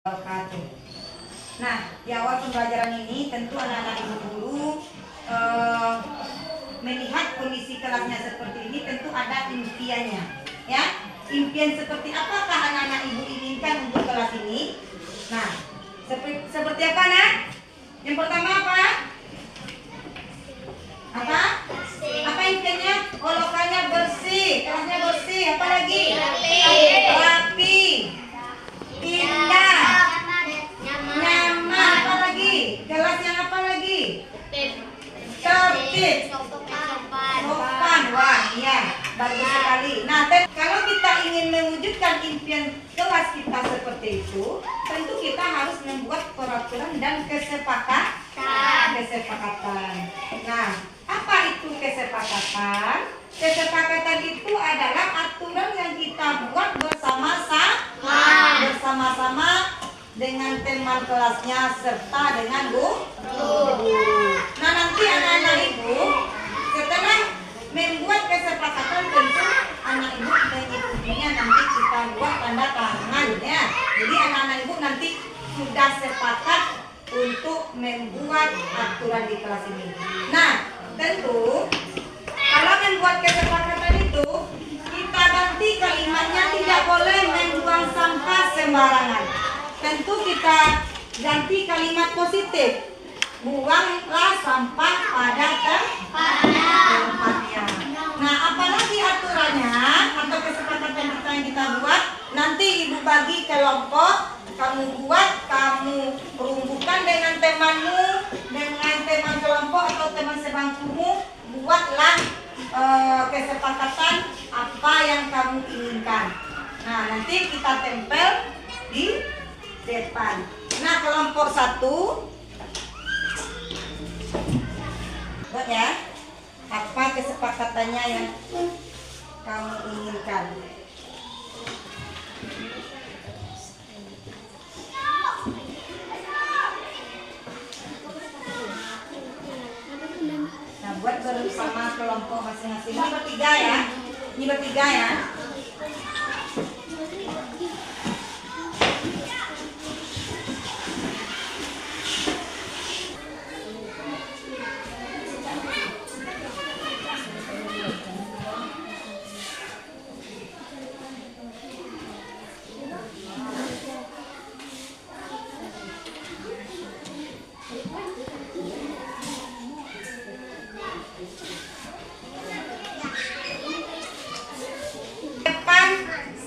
Wabarakatuh. Nah, di awal pembelajaran ini tentu anak-anak ibu guru melihat kondisi kelasnya seperti ini, tentu ada impiannya, ya. Impian seperti apakah anak-anak ibu inginkan untuk kelas ini? Nah, seperti apa, Nak? Yang pertama apa? Apa? Apa impiannya? Lokalnya bersih, kelasnya bersih, apa lagi? Rapi, indah, nyaman, apa lagi? Kelas yang apa lagi? Tertib, sopan. Wah, iya, bagus sekali. Nah, kalau kita ingin mewujudkan impian kelas kita seperti itu, tentu kita harus membuat peraturan dan kesepakatan. Nah, apa itu kesepakatan? Kesepakatan itu adalah aturan yang kita buat bersama-sama dengan teman kelasnya serta dengan guru. Nah, nanti anak-anak ibu setelah membuat kesepakatan, tentu anak ibu mengikutinya, nanti kita buat tanda tangan, ya. Jadi anak-anak ibu nanti sudah sepakat untuk membuat aturan di kelas ini. Nah, tentu kalau membuat kesepakatan itu, kita ganti kalimatnya, tidak boleh membuang sampah sembarangan. Tentu kita ganti kalimat positif. Buanglah sampah pada tempatnya. Nah, apalagi aturannya atau kesepakatan yang kita buat, nanti ibu bagi kelompok, kamu buat, kamu perumbukan dengan temanmu, dengan teman kelompok atau teman sebangkumu, buatlah kesepakatan apa yang kamu inginkan. Nah, nanti kita tempel di depan. Nah, kelompok 1 buat ya, apa kesepakatannya yang kamu inginkan. Nah, buat bersama kelompok masing-masing. Ini bertiga ya.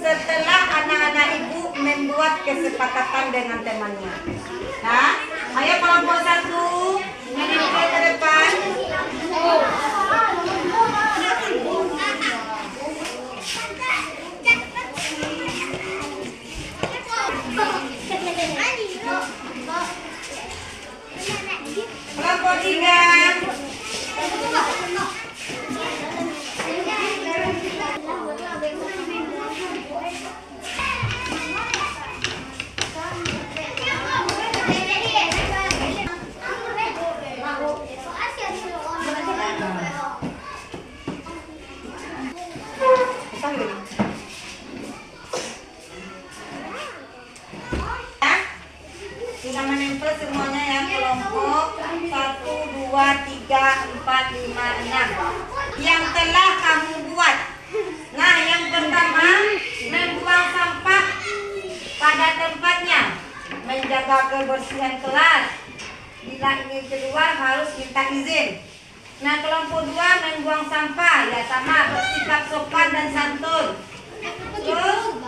Setelah anak-anak ibu membuat kesepakatan dengan temannya. Nah, ayo kelompok 1 menempel ke depan. Kelompok 3. Sudah menempel semuanya ya, kelompok 1, 2, 3, 4, 5, 6 yang telah kamu buat. Nah, yang pertama, membuang sampah pada tempatnya, menjaga kebersihan kelas. Bila ingin keluar harus minta izin. Nah, kelompok 2 membuang sampah, ya sama, bersikap sopan dan santun. Terus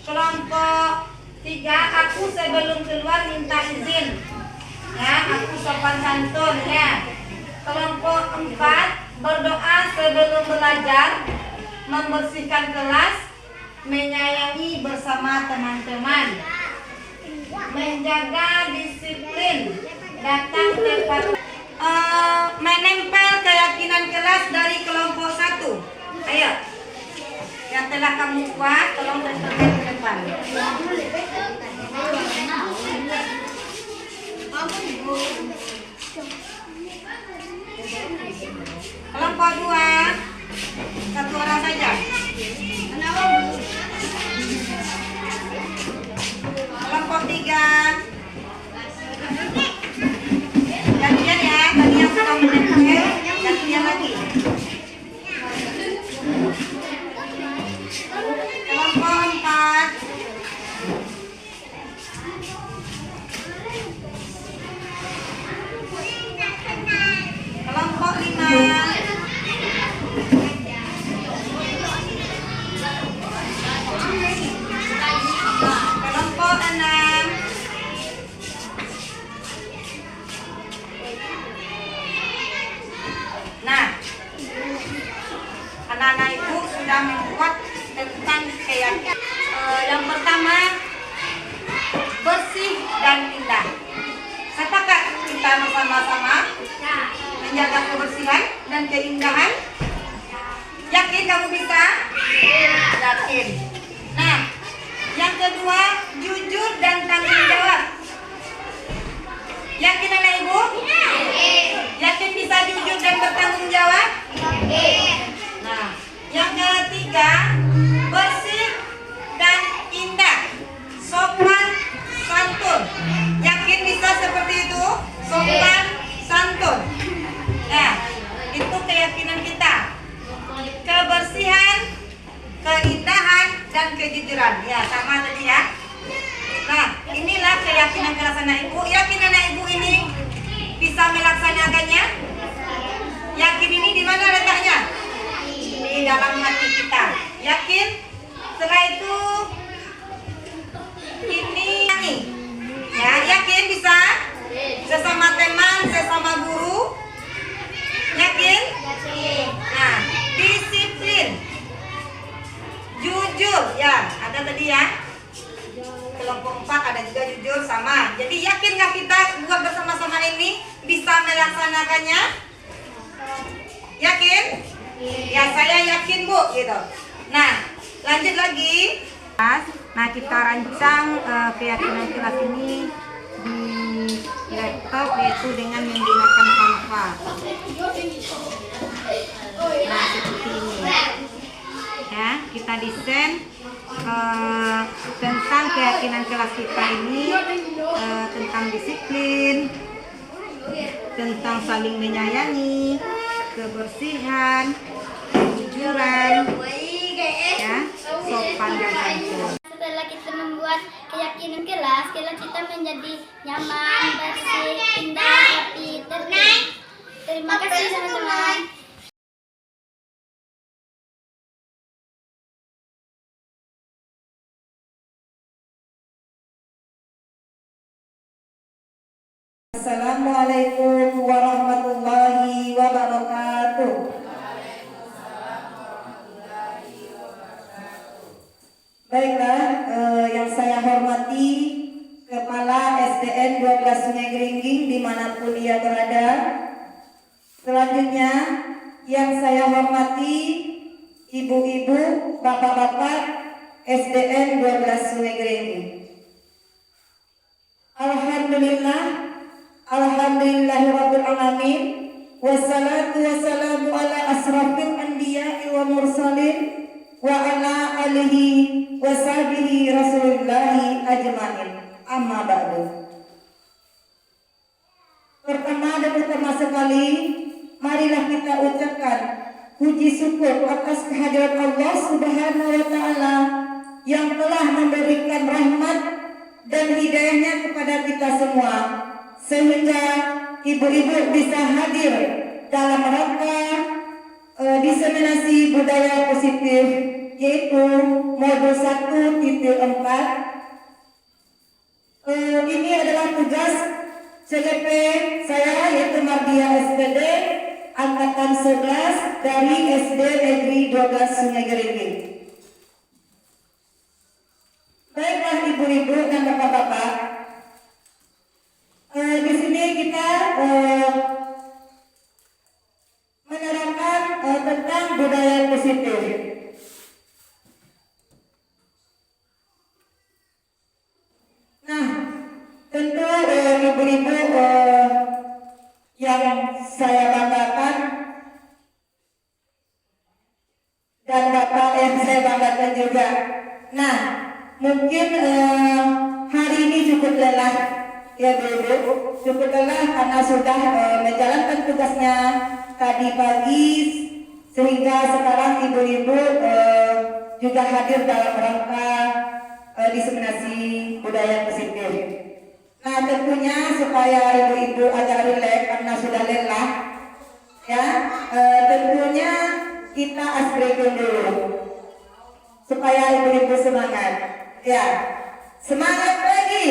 kelompok 3, aku sebelum keluar minta izin, ya, aku sopan santun, ya. Kelompok 4 berdoa sebelum belajar, membersihkan kelas, menyayangi bersama teman-teman, menjaga disiplin, datang tepat. Menempel keyakinan kelas dari kelompok 1. Ayo, yang telah kamu buat, tolong tempelkan ke depan. Kelompok 2, 1 orang saja. Kelompok kelompok 3. Gantian ya, tadi yang sudah menempel, gantian lagi. Kelompok 4. Kelompok 5. Kelompok 6. Nah, anak-anak ibu sudah membuat tentang keyakinan. Yang pertama, bersih dan indah. Sepakat kita bersama-sama menjaga kebersihan dan keindahan? Yakin kamu bisa? Yakin. Nah, yang kedua, jujur dan tanggung jawab. Yakin anak ibu? Yakin bisa jujur dan bertanggung jawab? Nah, yang ketiga, bersih dan indah, sopan santun. Yakin bisa seperti itu? Sopan santun. Nah, itu keyakinan kita. Kebersihan, keindahan, dan kejujuran. Ya, sama tadi ya. Nah, inilah keyakinan kelas anak ibu. Yakin anak ibu ini bisa melaksanakannya? Yakin ini di mana letaknya? Di dalam hati kita. Yakin? Setelah itu ini ya, yakin bisa? Sesama teman, sesama guru. Yakin? Nah, disiplin, jujur, ya ada tadi ya. Kelompok 4 ada juga jujur sama. Jadi yakin nggak kita buat bersama-sama ini bisa melaksanakannya? Yakin? Ya saya yakin bu, gitu. Nah, lanjut lagi. Nah, kita rancang keyakinan kelas ini di laptop, yaitu dengan menggunakan Canva. Nah, seperti ini. Ya, kita desain tentang keyakinan kelas kita ini, tentang disiplin, tentang saling menyayangi, kebersihan, kejujuran, ya, sopan dan santun. Setelah kita membuat keyakinan kelas kita menjadi nyaman, bersih, indah, rapi, tertib. Terima kasih teman-teman. Assalamualaikum warahmatullahi wabarakatuh. Baiklah, yang saya hormati Kepala SDN 12 Sungai Geringging dimanapun ia berada. Selanjutnya yang saya hormati ibu-ibu, bapak-bapak SDN 12 Sungai Geringging. Alhamdulillahirabbil alamin. Wassalatu wassalamu ala asrafil anbiya'i wa mursalin wa ala alihi wa sahbihi rasulillahi ajma'in. Amma ba'du. Pertama dan utama sekali, marilah kita ucapkan puji syukur atas kehadirat Allah Subhanahu wa taala yang telah memberikan rahmat dan hidayahnya kepada kita semua, sehingga ibu-ibu bisa hadir dalam rangka diseminasi budaya positif, yaitu modul 1.4. Ini adalah tugas CLP saya, yaitu Mardia SPD angkatan 11 dari SD Negeri 12 Sungai Geringging. Baiklah ibu-ibu dan bapak-bapak, di sini kita menerangkan tentang budaya positif. Nah, tentu ibu-ibu yang saya banggakan dan bapak yang saya banggakan juga. Nah, mungkin hari ini cukup lelah ya Bu, cukup lelah karena sudah menjalankan tugasnya tadi pagi sehingga sekarang ibu-ibu juga hadir dalam rangka diseminasi budaya positif. Nah tentunya supaya ibu-ibu agak rileks karena sudah lelah ya, tentunya kita asrikan dulu supaya ibu-ibu semangat ya, semangat lagi.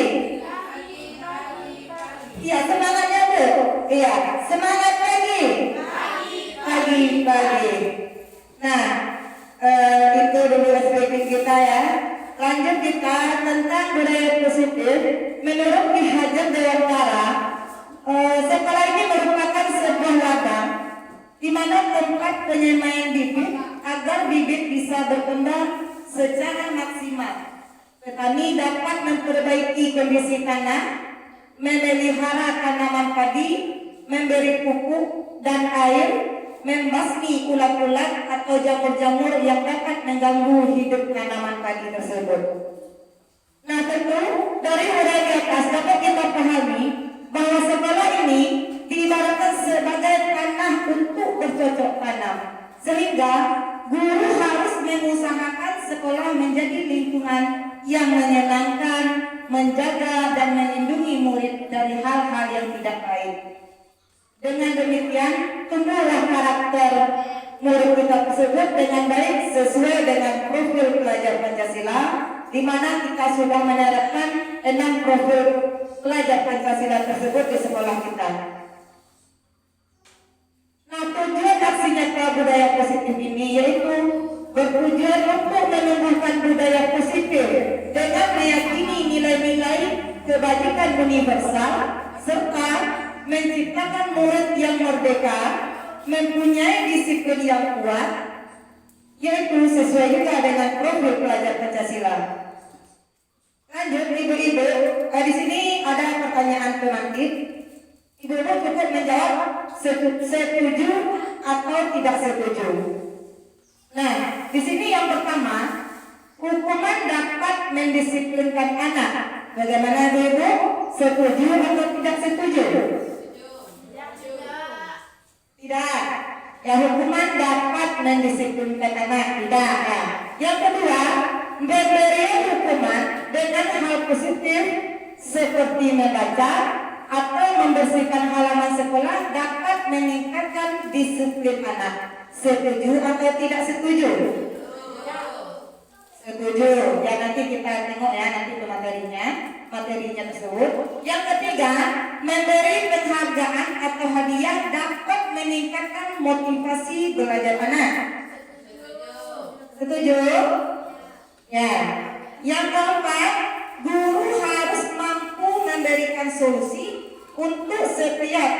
Iya semangatnya Bu, iya semangat lagi. Pagi. Nah itu dulu aspek kita ya. Lanjut kita tentang budaya positif. Menurut Ki Hajar Dewantara, sekolah ini merupakan sebuah ladang di mana tempat penyemaian bibit agar bibit bisa berkembang secara maksimal. Petani dapat memperbaiki kondisi tanah, memelihara tanaman padi, memberi pupuk dan air, membasmi ulat-ulat atau jamur-jamur yang dapat mengganggu hidup tanaman padi tersebut. Nah tentu dari uraian di atas dapat kita pahami bahwa sekolah ini diibaratkan sebagai tanah untuk bercocok tanam, sehingga guru harus mengusahakan sekolah menjadi lingkungan yang menyenangkan, menjaga dan melindungi murid dari hal-hal yang tidak baik. Dengan demikian, tumbuhlah karakter murid kita tersebut dengan baik sesuai dengan profil pelajar Pancasila, di mana kita sudah menerapkan 6 profil pelajar Pancasila tersebut di sekolah kita. Nah, tujuan aksi nyata budaya positif ini yaitu bertujuan untuk menumbuhkan budaya positif dengan meyakini nilai-nilai kebajikan universal serta menciptakan murid yang merdeka, mempunyai disiplin yang kuat, yaitu sesuai juga dengan profil pelajar Pancasila. Lanjut ibu-ibu, di sini ada pertanyaan pemantik. Ibu-ibu cukup menjawab setuju atau tidak setuju. Nah, di sini yang pertama, hukuman dapat mendisiplinkan anak. Bagaimana ibu? Setuju atau tidak setuju? Tidak. Ya, hukuman dapat mendisiplinkan anak. Tidak. Ya. Yang kedua, memberi hukuman dengan hal positif seperti membaca atau membersihkan halaman sekolah dapat meningkatkan disiplin anak. Setuju atau tidak setuju? Setuju. Ya nanti kita tengok ya nanti materinya tersebut. Yang ketiga, memberi penghargaan atau hadiah dapat meningkatkan motivasi belajar anak. Setuju? Ya. Yang keempat, guru harus mampu memberikan solusi untuk setiap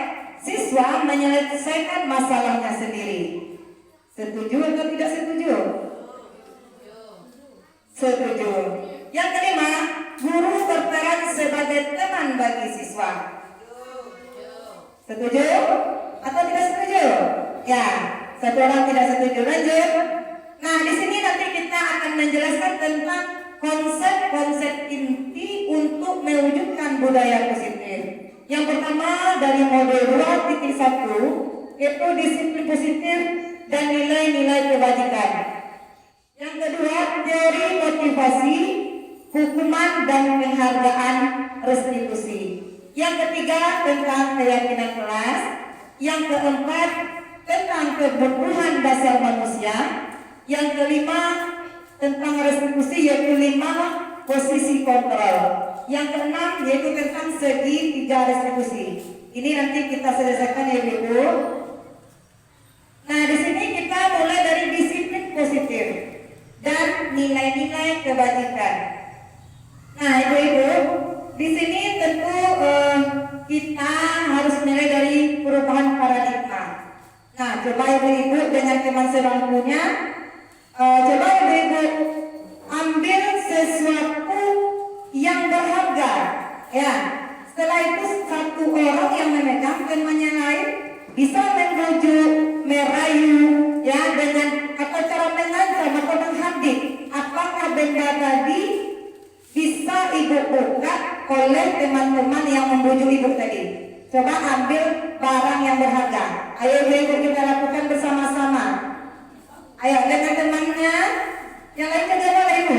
siswa menyelesaikan masalahnya sendiri. Setuju atau tidak setuju? Setuju. Yang kelima, guru berperan sebagai teman bagi siswa. Setuju atau tidak setuju? Ya, satu orang tidak setuju. Lanjut. Nah, di sini nanti kita akan menjelaskan tentang konsep-konsep inti untuk mewujudkan budaya positif. Yang pertama dari model 2.1 yaitu disiplin positif dan nilai-nilai kebajikan. Yang kedua, teori motivasi, hukuman dan penghargaan restitusi. Yang ketiga, tentang keyakinan kelas. Yang keempat, tentang kebutuhan dasar manusia. Yang kelima, tentang restitusi yaitu 5 posisi kontrol. Yang keenam yaitu tentang segi 3 restitusi. Ini nanti kita selesaikan ya Ibu. Nah, di sini kita mulai dari disiplin positif dan nilai-nilai kebajikan. Nah, Ibu-ibu, di sini tentu kita harus mulai dari perubahan paradigma. Nah, coba Ibu-ibu dengan teman sebangkunya, coba Ibu-ibu ambil sesuatu yang berharga, ya. Setelah itu satu orang yang memegang temannya lain bisa membujuk, merayu, ya, dengan atau cara mengancam atau menghadik apakah benda tadi bisa ibu buka oleh teman-teman yang membujuk ibu tadi. Coba ambil barang yang berharga. Ayo ibu kita lakukan bersama-sama. Ayo dengan temannya. Yang lain kerja boleh ibu.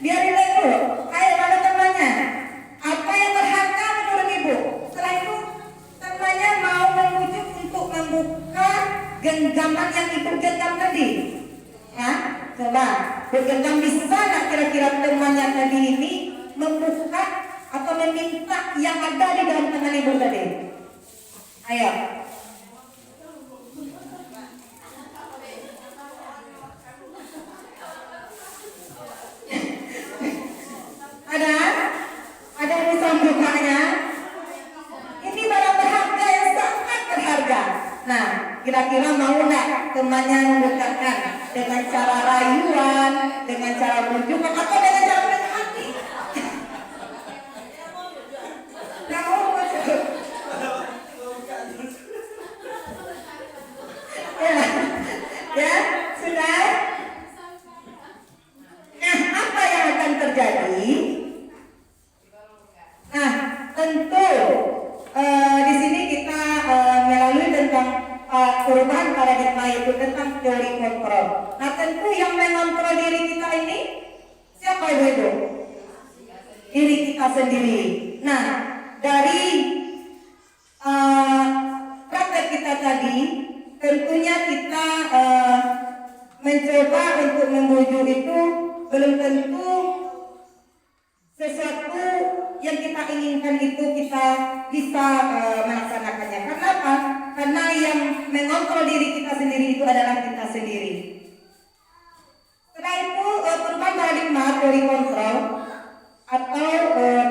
Biarin ibu. Ayo mana temannya. Apa yang berharga menurut ibu? Setelah itu temannya mau membujuk untuk membuka genggaman yang ibu genggam tadi. Ya, coba bergenggam di sana kira-kira temannya tadi ini membuka atau meminta yang ada di dalam tangan ibu tadi. Ayo. Ada yang bisa membukanya? Ini barang berharga yang sangat berharga. Nah, kira-kira mau nggak temannya membukakan dengan cara rayuan, dengan cara bujukan, atau dengan cara mendekati? Ya, sudah. Nah, apa yang akan terjadi? Nah, tentu di sini kita melalui tentang perubahan paradigma itu tentang teori kontrol. Nah, tentu yang mengontrol diri kita ini siapa ibu? Diri kita sendiri. Nah, dari praktek kita tadi, tentunya kita mencoba untuk membujuk itu belum tentu sesuatu yang kita inginkan itu kita bisa melaksanakannya. Kenapa? Karena yang mengontrol diri kita sendiri itu adalah kita sendiri. Setelah itu perubahan paradigma teori kontrol atau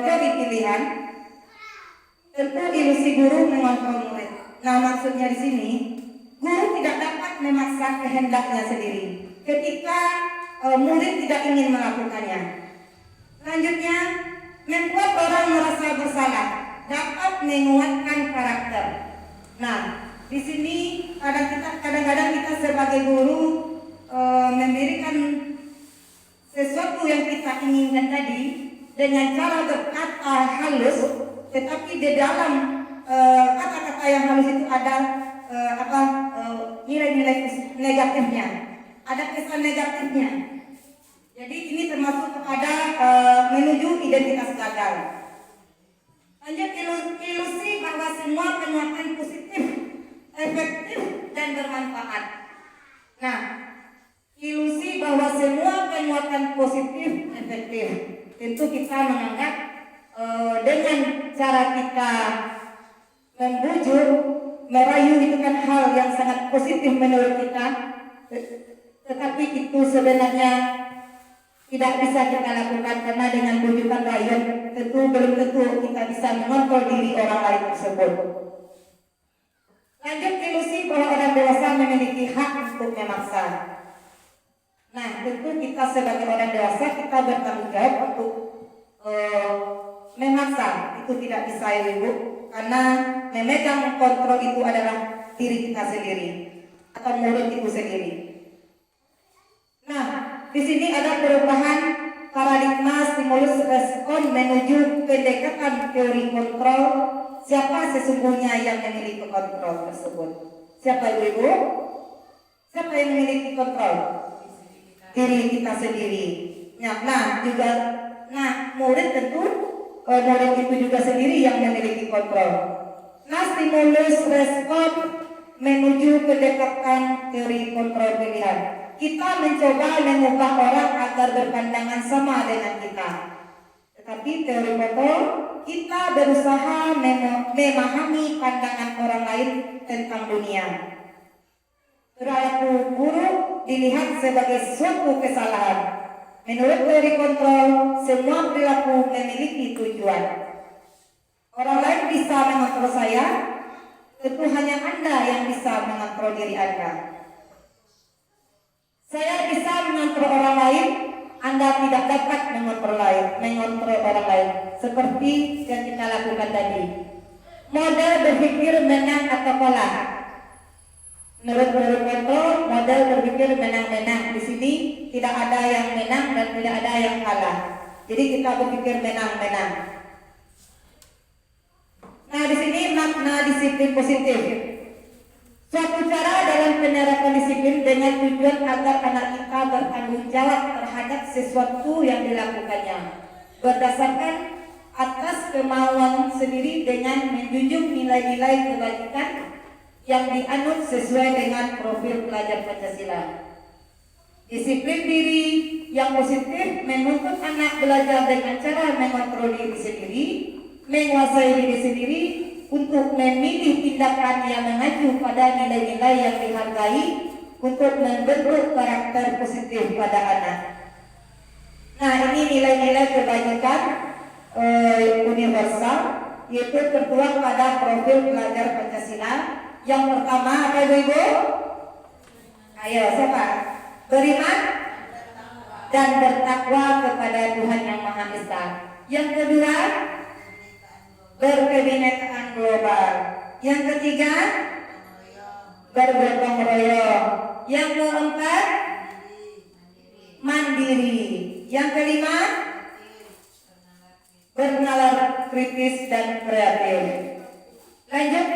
teori pilihan, tentu ilusi guru mengontrol murid. Nah, maksudnya di sini guru tidak dapat memaksa kehendaknya sendiri ketika murid tidak ingin melakukannya. Selanjutnya, membuat orang merasa bersalah dapat menguatkan karakter. Nah, di sini kadang-kadang kita sebagai guru memberikan sesuatu yang kita inginkan tadi dengan cara berkata halus, tetapi di dalam kata-kata yang halus itu ada nilai-nilai negatifnya, ada kesan negatifnya. Jadi ini termasuk kepada menuju identitas gagal. Lanjut, ilusi bahwa semua penguatan positif, efektif, dan bermanfaat. Nah, ilusi bahwa semua penguatan positif, efektif. Tentu kita menganggap dengan cara kita membujuk, merayu itu kan hal yang sangat positif menurut kita. Tetapi itu sebenarnya tidak bisa kita lakukan karena dengan bujukan rayuan tentu belum tentu kita bisa mengontrol diri orang lain tersebut. Lanjut, ilusi bahwa orang dewasa memiliki hak untuk memaksa. Nah, tentu kita sebagai orang dewasa kita bertanggung jawab untuk memaksa. Itu tidak bisa ibu, karena memegang kontrol itu adalah diri kita sendiri atau murid itu sendiri. Nah, di sini ada perubahan paradigma stimulus respon menuju pendekatan teori kontrol. Siapa sesungguhnya yang memiliki kontrol tersebut? Siapa ibu? Siapa yang memiliki kontrol? Diri kita sendiri. Murid tentu murid itu juga sendiri yang memiliki kontrol. Nah, stimulus respon menuju pendekatan teori kontrol pilihan. Kita mencoba mengubah orang agar berpandangan sama dengan kita. Tetapi teori kontrol, kita berusaha memahami pandangan orang lain tentang dunia. Perilaku buruk dilihat sebagai suatu kesalahan. Menurut teori kontrol, semua perilaku memiliki tujuan. Orang lain bisa mengontrol saya, tentu hanya Anda yang bisa mengontrol diri Anda. Saya bisa mengontrol orang lain, Anda tidak dapat mengontrol orang lain. Seperti yang kita lakukan tadi. Model berpikir menang atau kalah. Menurut Foto, model berpikir menang-menang. Di sini tidak ada yang menang dan tidak ada yang kalah. Jadi kita berpikir menang-menang. Nah, di sini makna disiplin positif. Suatu cara dalam penerapan disiplin dengan tujuan agar anak kita bertanggung jawab terhadap sesuatu yang dilakukannya, berdasarkan atas kemauan sendiri dengan menjunjung nilai-nilai kebajikan yang dianut sesuai dengan profil pelajar Pancasila. Disiplin diri yang positif menuntut anak belajar dengan cara mengontrol diri sendiri, menguasai diri sendiri, untuk memilih tindakan yang mengacu pada nilai-nilai yang dihargai untuk membentuk karakter positif pada anak. Nah, ini nilai-nilai kebajikan universal, yaitu tertuang pada profil pelajar Pancasila. Yang pertama apa Ibu? Ayo siapa? Beriman dan bertakwa kepada Tuhan Yang Maha Esa. Yang kedua, berkebinekaan global. Yang ketiga, bergotong royong. Yang keempat, mandiri. Yang kelima, bernalar kritis dan kreatif. Lanjut,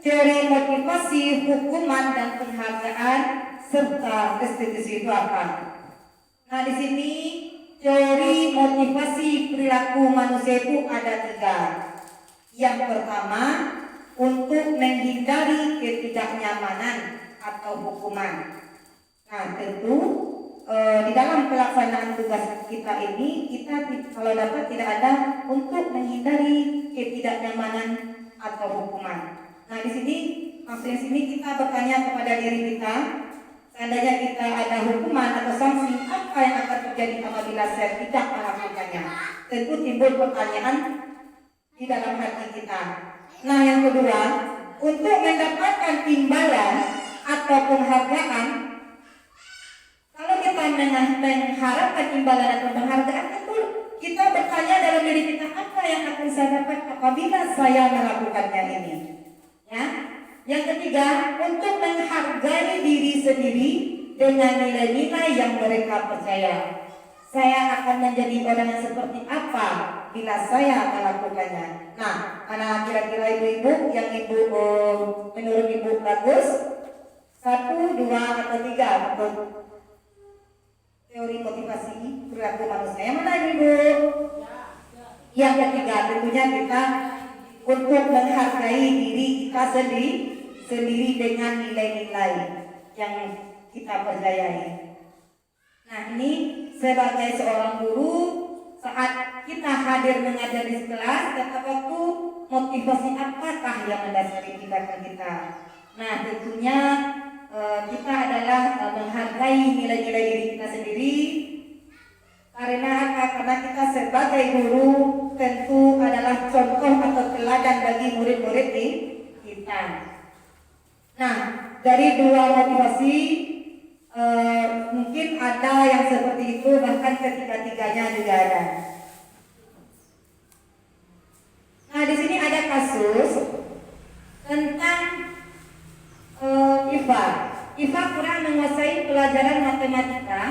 teori motivasi, hukuman dan penghargaan serta restitusi itu apa? Nah, di sini teori motivasi perilaku manusia itu ada 3. Yang pertama, untuk menghindari ketidaknyamanan atau hukuman. Nah, tentu di dalam pelaksanaan tugas kita ini, kita kalau dapat tidak ada untuk menghindari ketidaknyamanan atau hukuman. Nah, di sini maksudnya sini kita bertanya kepada diri kita, seandainya kita ada hukuman atau sanksi, apa yang akan terjadi apabila saya tidak melakukannya? Tentu timbul pertanyaan di dalam hati kita. Nah, yang kedua, untuk mendapatkan imbalan atau penghargaan, kalau kita mengharapkan imbalan atau penghargaan, tentu kita bertanya dalam diri kita, apa yang akan saya dapat apabila saya melakukannya ini? Ya. Yang ketiga, untuk menghargai diri sendiri dengan nilai-nilai yang mereka percaya. Saya akan menjadi orang yang seperti apa bila saya melakukannya. Nah, anak kira-kira ibu-ibu yang menurut ibu bagus, 1, 2, atau 3 untuk teori motivasi perilaku manusia. Yang mana ibu? Yang ketiga, tentunya kita untuk menghargai diri kita sendiri dengan nilai-nilai yang kita percayai. Nah, ini sebagai seorang guru, saat kita hadir mengajar di kelas, setiap waktu motivasi apakah yang mendasari kita? Nah, tentunya kita adalah menghargai nilai-nilai diri kita sendiri. Karena kita sebagai guru tentu adalah contoh atau teladan bagi murid-murid kita. Nah, dari 2 motivasi mungkin ada yang seperti itu, bahkan ketiga-tiganya juga ada. Nah, di sini ada kasus tentang Iva kurang menguasai pelajaran matematika,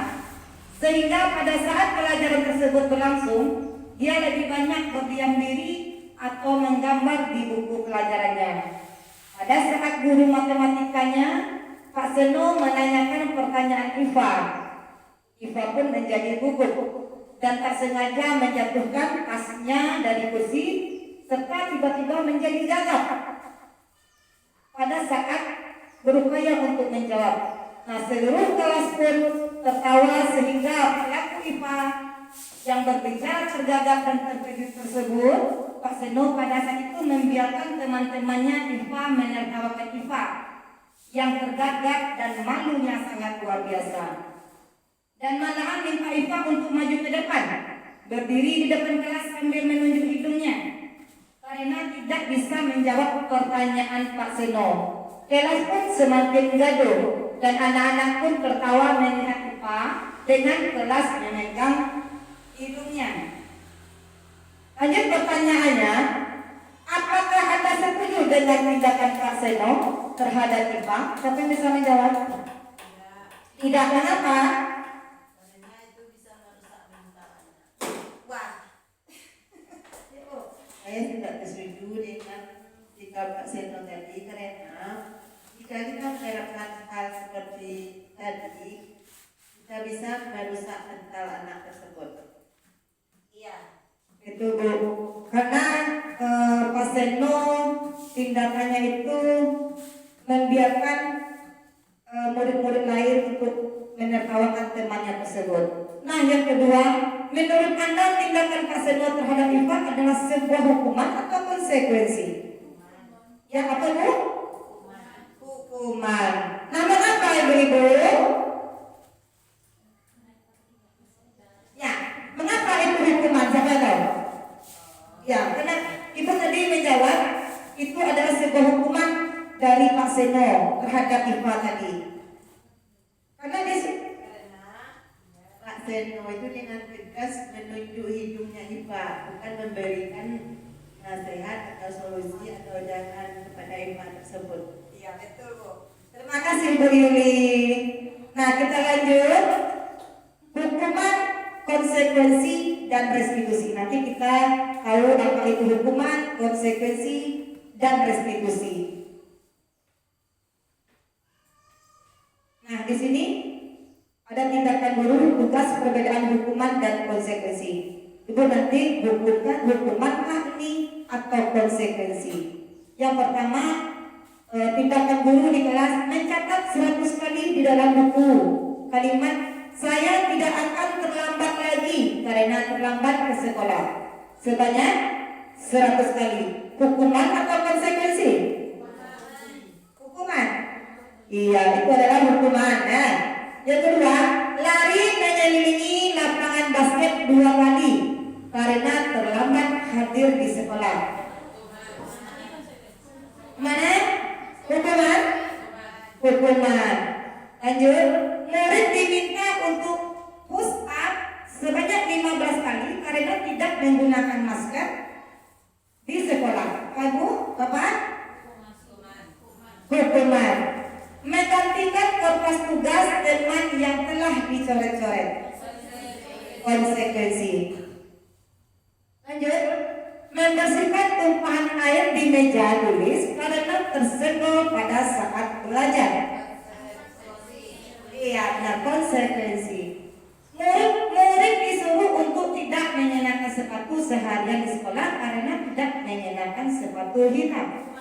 sehingga pada saat pelajaran tersebut berlangsung, dia lebih banyak berdiam diri atau menggambar di buku pelajarannya. Pada saat guru matematikanya, Pak Seno, menanyakan pertanyaan Iva pun menjadi gugup dan tak sengaja menjatuhkan tasnya dari kursi serta tiba-tiba menjadi gagap pada saat berupaya untuk menjawab. Nah, seluruh kelas pun tertawa sehingga pelaku Iva yang berbicara tergagap dan terkejut tersebut, Pak Seno pada saat itu membiarkan teman-temannya Iva menertawakan Iva yang tergagap dan malunya sangat luar biasa. Dan malahan minta Iva untuk maju ke depan, berdiri di depan kelas sambil menunjuk hidungnya, karena tidak bisa menjawab pertanyaan Pak Seno. Kelas pun semakin gaduh dan anak-anak pun tertawa melihat Iva dengan kelas memegang hidungnya. Lanjut pertanyaannya, apa apakah Anda setuju dengan tindakan Pak Seno terhadap IPA? Siapa yang bisa menjawab? Tidak, kenapa? Wah. Saya tidak setuju dengan sikap Pak Seno tadi karena jika kita menerapkan hal seperti tadi, kita bisa merusak mental anak tersebut. Iya. Itu Bu, karena Pak Seno tindakannya itu membiarkan murid-murid lain untuk menertawakan temannya tersebut. Nah, yang kedua, menurut Anda tindakan Pak Seno terhadap IPA adalah sebuah hukuman atau konsekuensi? Ya, apa Bu? Hukuman. Nah, mengapa Ibu-ibu? Ya, mengapa itu hukuman? Siapa tahu? Ya, karena Ibu tadi menjawab itu adalah sebuah hukuman dari Pak Seno terhadap IPA tadi. Karena Pak Seno itu dengan tegas menunjuk hidungnya IPA, bukan memberikan nasihat atau solusi atau jangan kepada IPA tersebut. Iya, betul, Bu. Terima kasih Bu Yuli. Nah, kita lanjut. Hukuman, konsekuensi, dan restitusi. Nanti kita tahu apa itu hukuman, konsekuensi, dan restitusi. Nah, di sini ada tindakan guru, tugas, perbedaan hukuman dan konsekuensi. Ibu nanti bukukan hukuman ini atau konsekuensi. Yang pertama, tindakan guru di kelas mencatat 100 kali di dalam buku kalimat saya tidak akan terlambat lagi karena terlambat ke sekolah sebanyak 100 kali. Hukuman atau konsekuensi? Hukuman. Iya, itu adalah hukuman. Nah, yang kedua, lari mengelilingi lapangan basket 2 kali karena terlambat hadir di sekolah. Mana? Hukuman? Hukuman. Lanjut, murid diminta untuk push up sebanyak 15 kali karena tidak menggunakan masker di sekolah. Ibu, Bapak? Hukuman. Menggantikan kertas tugas teman yang telah dicoret-coret. Konsekuensi. Lanjut, membersihkan tumpahan air di meja tulis karena tersenggol pada saat belajar. Iya, benar, konsekuensi. Murid disuruh untuk tidak mengenakan sepatu seharian di sekolah karena tidak mengenakan sepatu hitam.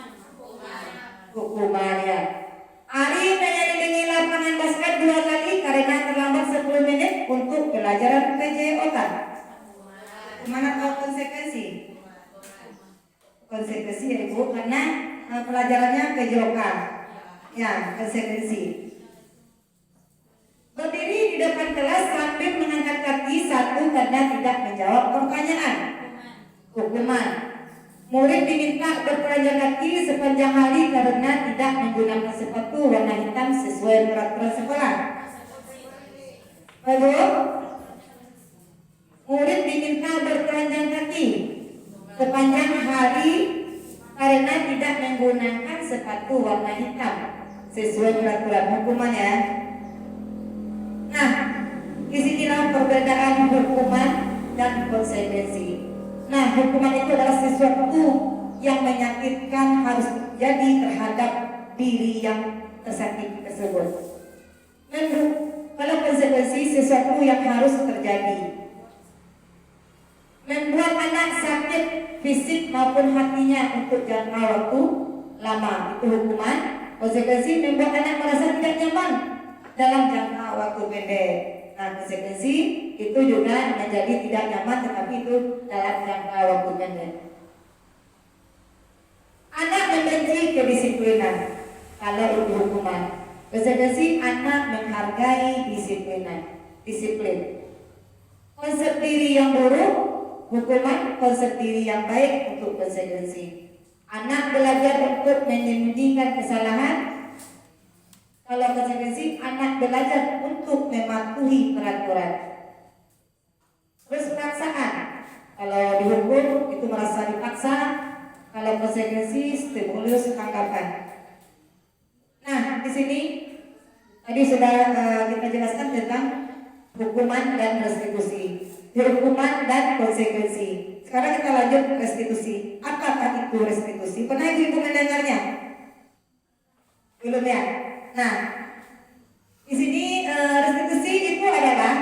Hukuman ya. Ari mengelilingi lapangan basket 2 kali karena terlambat 10 menit untuk pelajaran PJOK. Hukuman atau konsekuensi? Konsekuensi ya Ibu, karena pelajarannya PJOK. Ya, konsekuensi. Berdiri di depan kelas sambil mengangkat kaki 1 karena tidak menjawab pertanyaan. Hukuman. Murid diminta bertelanjang kaki sepanjang hari karena tidak menggunakan sepatu warna hitam sesuai peraturan sekolah. Lalu, murid diminta bertelanjang kaki sepanjang hari karena tidak menggunakan sepatu warna hitam sesuai peraturan. Hukuman ya. Nah, disinilah perbedaan hukuman dan konsekuensi. Nah, hukuman itu adalah sesuatu yang menyakitkan harus terjadi terhadap diri yang tersakiti tersebut. Kalau konsekuensi sesuatu yang harus terjadi, membuat anak sakit fisik maupun hatinya untuk jangka waktu lama, itu hukuman. Konsekuensi membuat anak merasa tidak nyaman dalam jangka waktu pendek. Nah, konsekuensi itu juga menjadi tidak nyaman tetapi itu dalam jangka waktu pendek. Anak membenci kedisiplinan, kalau itu hukuman. Konsekuensi anak menghargai disiplin. Konsep diri yang buruk, hukuman. Konsep diri yang baik untuk konsekuensi. Anak belajar untuk menyembunyikan kesalahan. Kalau konsekuensi anak belajar untuk mematuhi peraturan. Terus paksaan. Kalau dihukum itu merasa dipaksa, Kalau konsekuensi, stimulus, tanggapan. Nah, di sini tadi sudah kita jelaskan tentang hukuman dan restitusi, hukuman dan konsekuensi. Sekarang kita lanjut restitusi. Apakah itu restitusi? Pernah ibu mendengarnya? Belum ya? Nah, di sini restitusi itu adalah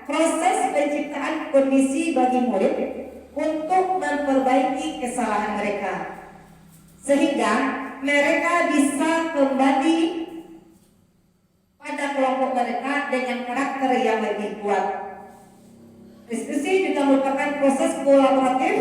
proses penciptaan kondisi bagi murid untuk memperbaiki kesalahan mereka, sehingga mereka bisa kembali pada kelompok mereka dengan karakter yang lebih kuat. Restitusi juga merupakan proses kolaboratif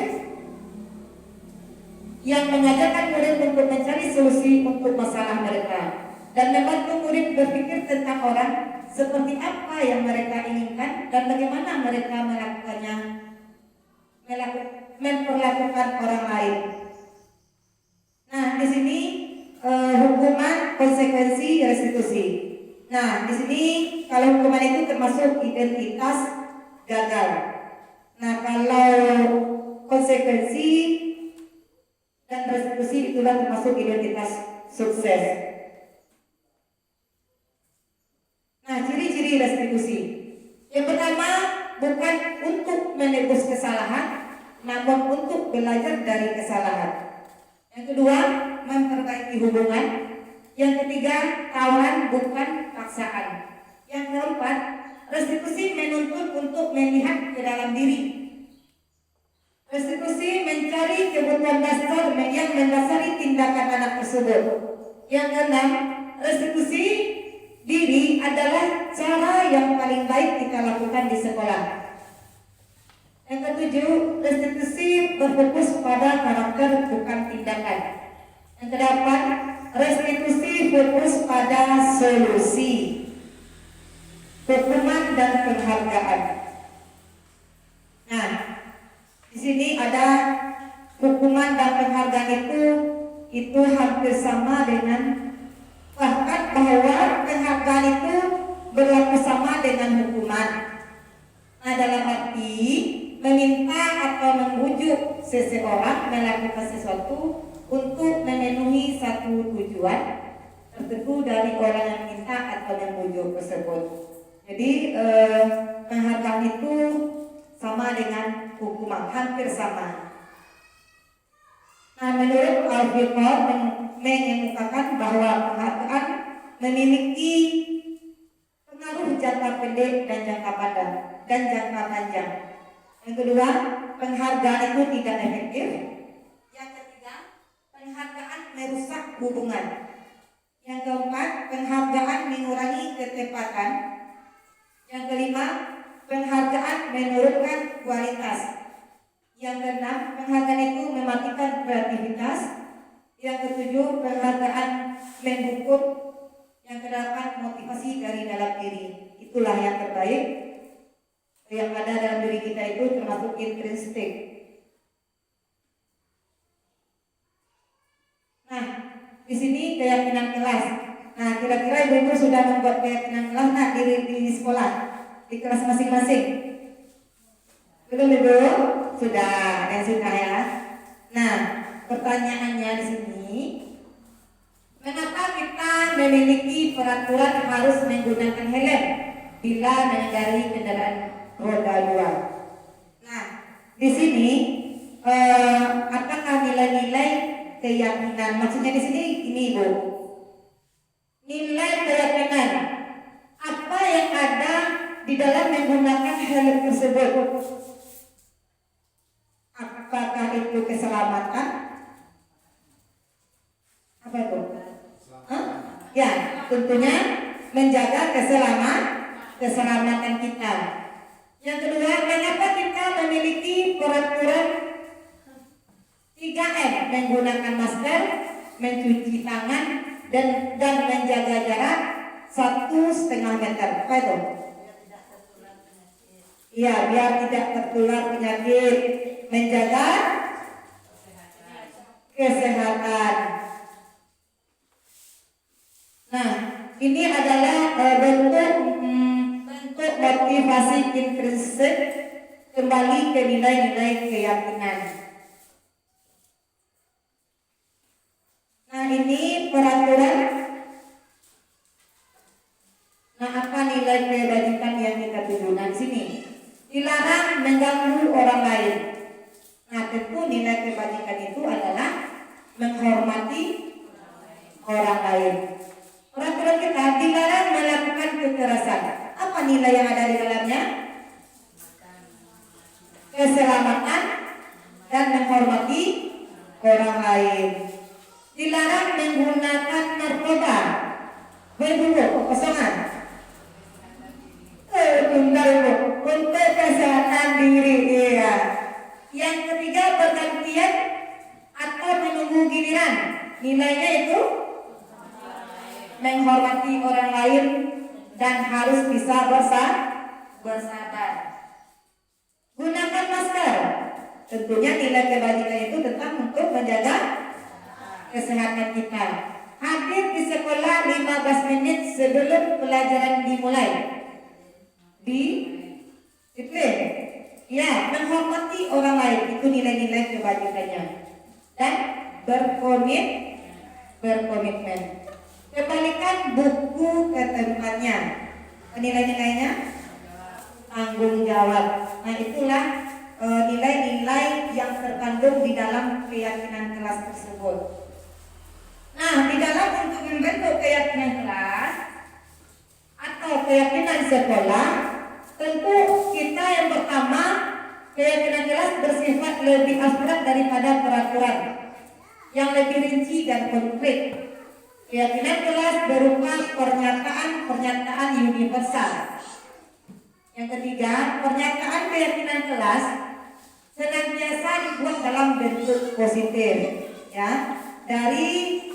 yang mengajarkan murid untuk mencari solusi untuk masalah mereka dan membantu murid berpikir tentang orang seperti apa yang mereka inginkan dan bagaimana mereka memperlakukan orang lain. Nah, di sini hukuman, konsekuensi, restitusi. Nah, di sini kalau hukuman itu termasuk identitas gagal. Nah, kalau konsekuensi dan restitusi itulah termasuk identitas sukses. Nah, ciri-ciri restitusi. Yang pertama, bukan untuk menebus kesalahan, namun untuk belajar dari kesalahan. Yang kedua, memperbaiki hubungan. Yang ketiga, tawaran bukan paksaan. Yang keempat, restitusi menuntut untuk melihat ke dalam diri. Restitusi mencari kebutuhan dasar yang mendasari tindakan anak tersebut. Yang keenam, restitusi diri adalah cara yang paling baik kita lakukan di sekolah. Yang ketujuh, restitusi berfokus pada karakter bukan tindakan. Yang kedelapan, restitusi fokus pada solusi, hukuman dan penghargaan. Nah, di sini ada hukuman dan penghargaan itu hampir sama dengan, bahkan bahwa penghargaan itu berlaku sama dengan hukuman. Nah, dalam arti meminta atau membujuk seseorang melakukan sesuatu untuk memenuhi satu tujuan tertentu dari orang yang minta atau membujuk tersebut. Jadi penghargaan itu sama dengan hukuman, hampir sama. Nah, menurut Alfred mengemukakan bahwa penghargaan memiliki pengaruh jangka pendek dan jangka panjang. Yang kedua, penghargaan itu tidak efektif. Yang ketiga, penghargaan merusak hubungan. Yang keempat, penghargaan mengurangi ketepatan. Yang kelima, penghargaan menurunkan kualitas. Yang keenam, penghargaan itu mematikan kreativitas. Yang ketujuh, penghargaan menghukum. Yang kedelapan, motivasi dari dalam diri. Itulah yang terbaik yang ada dalam diri kita, itu termasuk intrinsik. Nah, di sini keyakinan kelas. Nah, kira-kira ibu sudah membuat keyakinan kelas di sekolah, di kelas masing-masing? Belum ibu? Sudah, yang sudah ya. Nah, pertanyaannya di sini, mengapa kita memiliki peraturan harus menggunakan helm bila mengendarai kendaraan roda 2? Nah, di sini apakah nilai-nilai keyakinan? Maksudnya di sini ini ibu, nilai keyakinan apa yang ada di dalam menggunakan helm tersebut? Apakah itu keselamatan? Apa itu? Ya, tentunya menjaga keselamatan kita. Yang kedua, mengapa kita memiliki peraturan 3M, menggunakan masker, mencuci tangan, dan menjaga jarak 1,5 meter? Apa itu? Iya, biar tidak tertular penyakit, menjaga kesehatan. Nah, ini adalah bentuk motivasi intrinsik kembali ke nilai-nilai keyakinan. lain. Peraturan kita dilarang melakukan kekerasan. Apa nilai yang ada di dalamnya? Keselamatan dan menghormati orang lain. Dilarang menggunakan narkoba, berburu, kekosongan. Tunggal untuk kesehatan diri dia. Yang ketiga, bergantian atau menunggu giliran. Nilainya itu menghormati orang lain dan harus bisa bersabar. Gunakan masker. Tentunya nilai kebajikan itu tetap untuk menjaga kesehatan kita. Hadir di sekolah 15 menit sebelum pelajaran dimulai. Disiplin. Ya, menghormati orang lain itu nilai-nilai kebajikannya. Dan berkomitmen. Kembalikan buku ke tempatnya. Nilai-nilainya tanggung jawab. Nah, itulah nilai-nilai yang terkandung di dalam keyakinan kelas tersebut. Nah, di dalam untuk membentuk keyakinan kelas atau keyakinan sekolah, tentu kita yang pertama, keyakinan kelas bersifat lebih abstrak daripada peraturan yang lebih rinci dan konkret. Keyakinan kelas berupa pernyataan universal. Yang ketiga, pernyataan keyakinan kelas senantiasa dibuat dalam bentuk positif, ya. Dari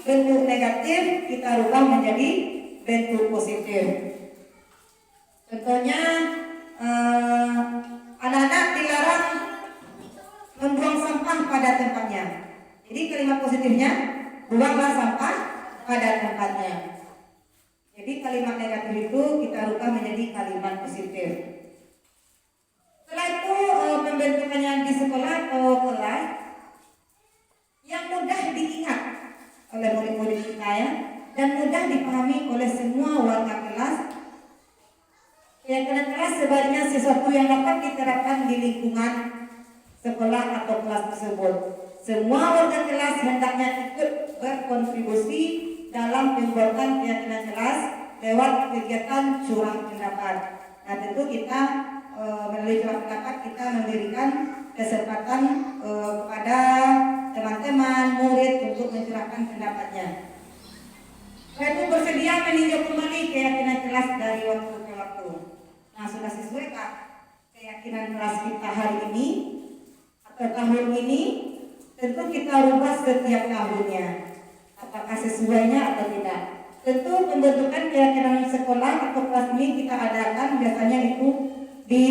bentuk negatif kita rubah menjadi bentuk positif. Contohnya, anak-anak dilarang membuang sampah pada tempatnya. Jadi kalimat positifnya, buanglah sampah pada tempatnya. Jadi kalimat negatif itu kita rubah menjadi kalimat positif. Setelah itu pembentukannya di sekolah atau kelas yang mudah diingat oleh murid-murid kita, ya, dan mudah dipahami oleh semua warga kelas. Keyakinan kelas sebaliknya sesuatu yang dapat diterapkan di lingkungan sekolah atau kelas tersebut. Semua warga kelas hendaknya ikut berkontribusi dalam pembuatan keyakinan kelas lewat kegiatan curah pendapat. Nah, tentu kita melalui curah pendapat kita memberikan kesempatan kepada teman-teman murid untuk mencurahkan pendapatnya. Saya itu bersedia meninjau kembali keyakinan kelas dari waktu ke waktu. Nah, sudah sesuaikah keyakinan kelas kita hari ini atau tahun ini? Tentu kita rubah setiap tahunnya. Apakah sesuainya atau tidak? Tentu pembentukan keyakinan sekolah atau kelas ini kita adakan biasanya itu di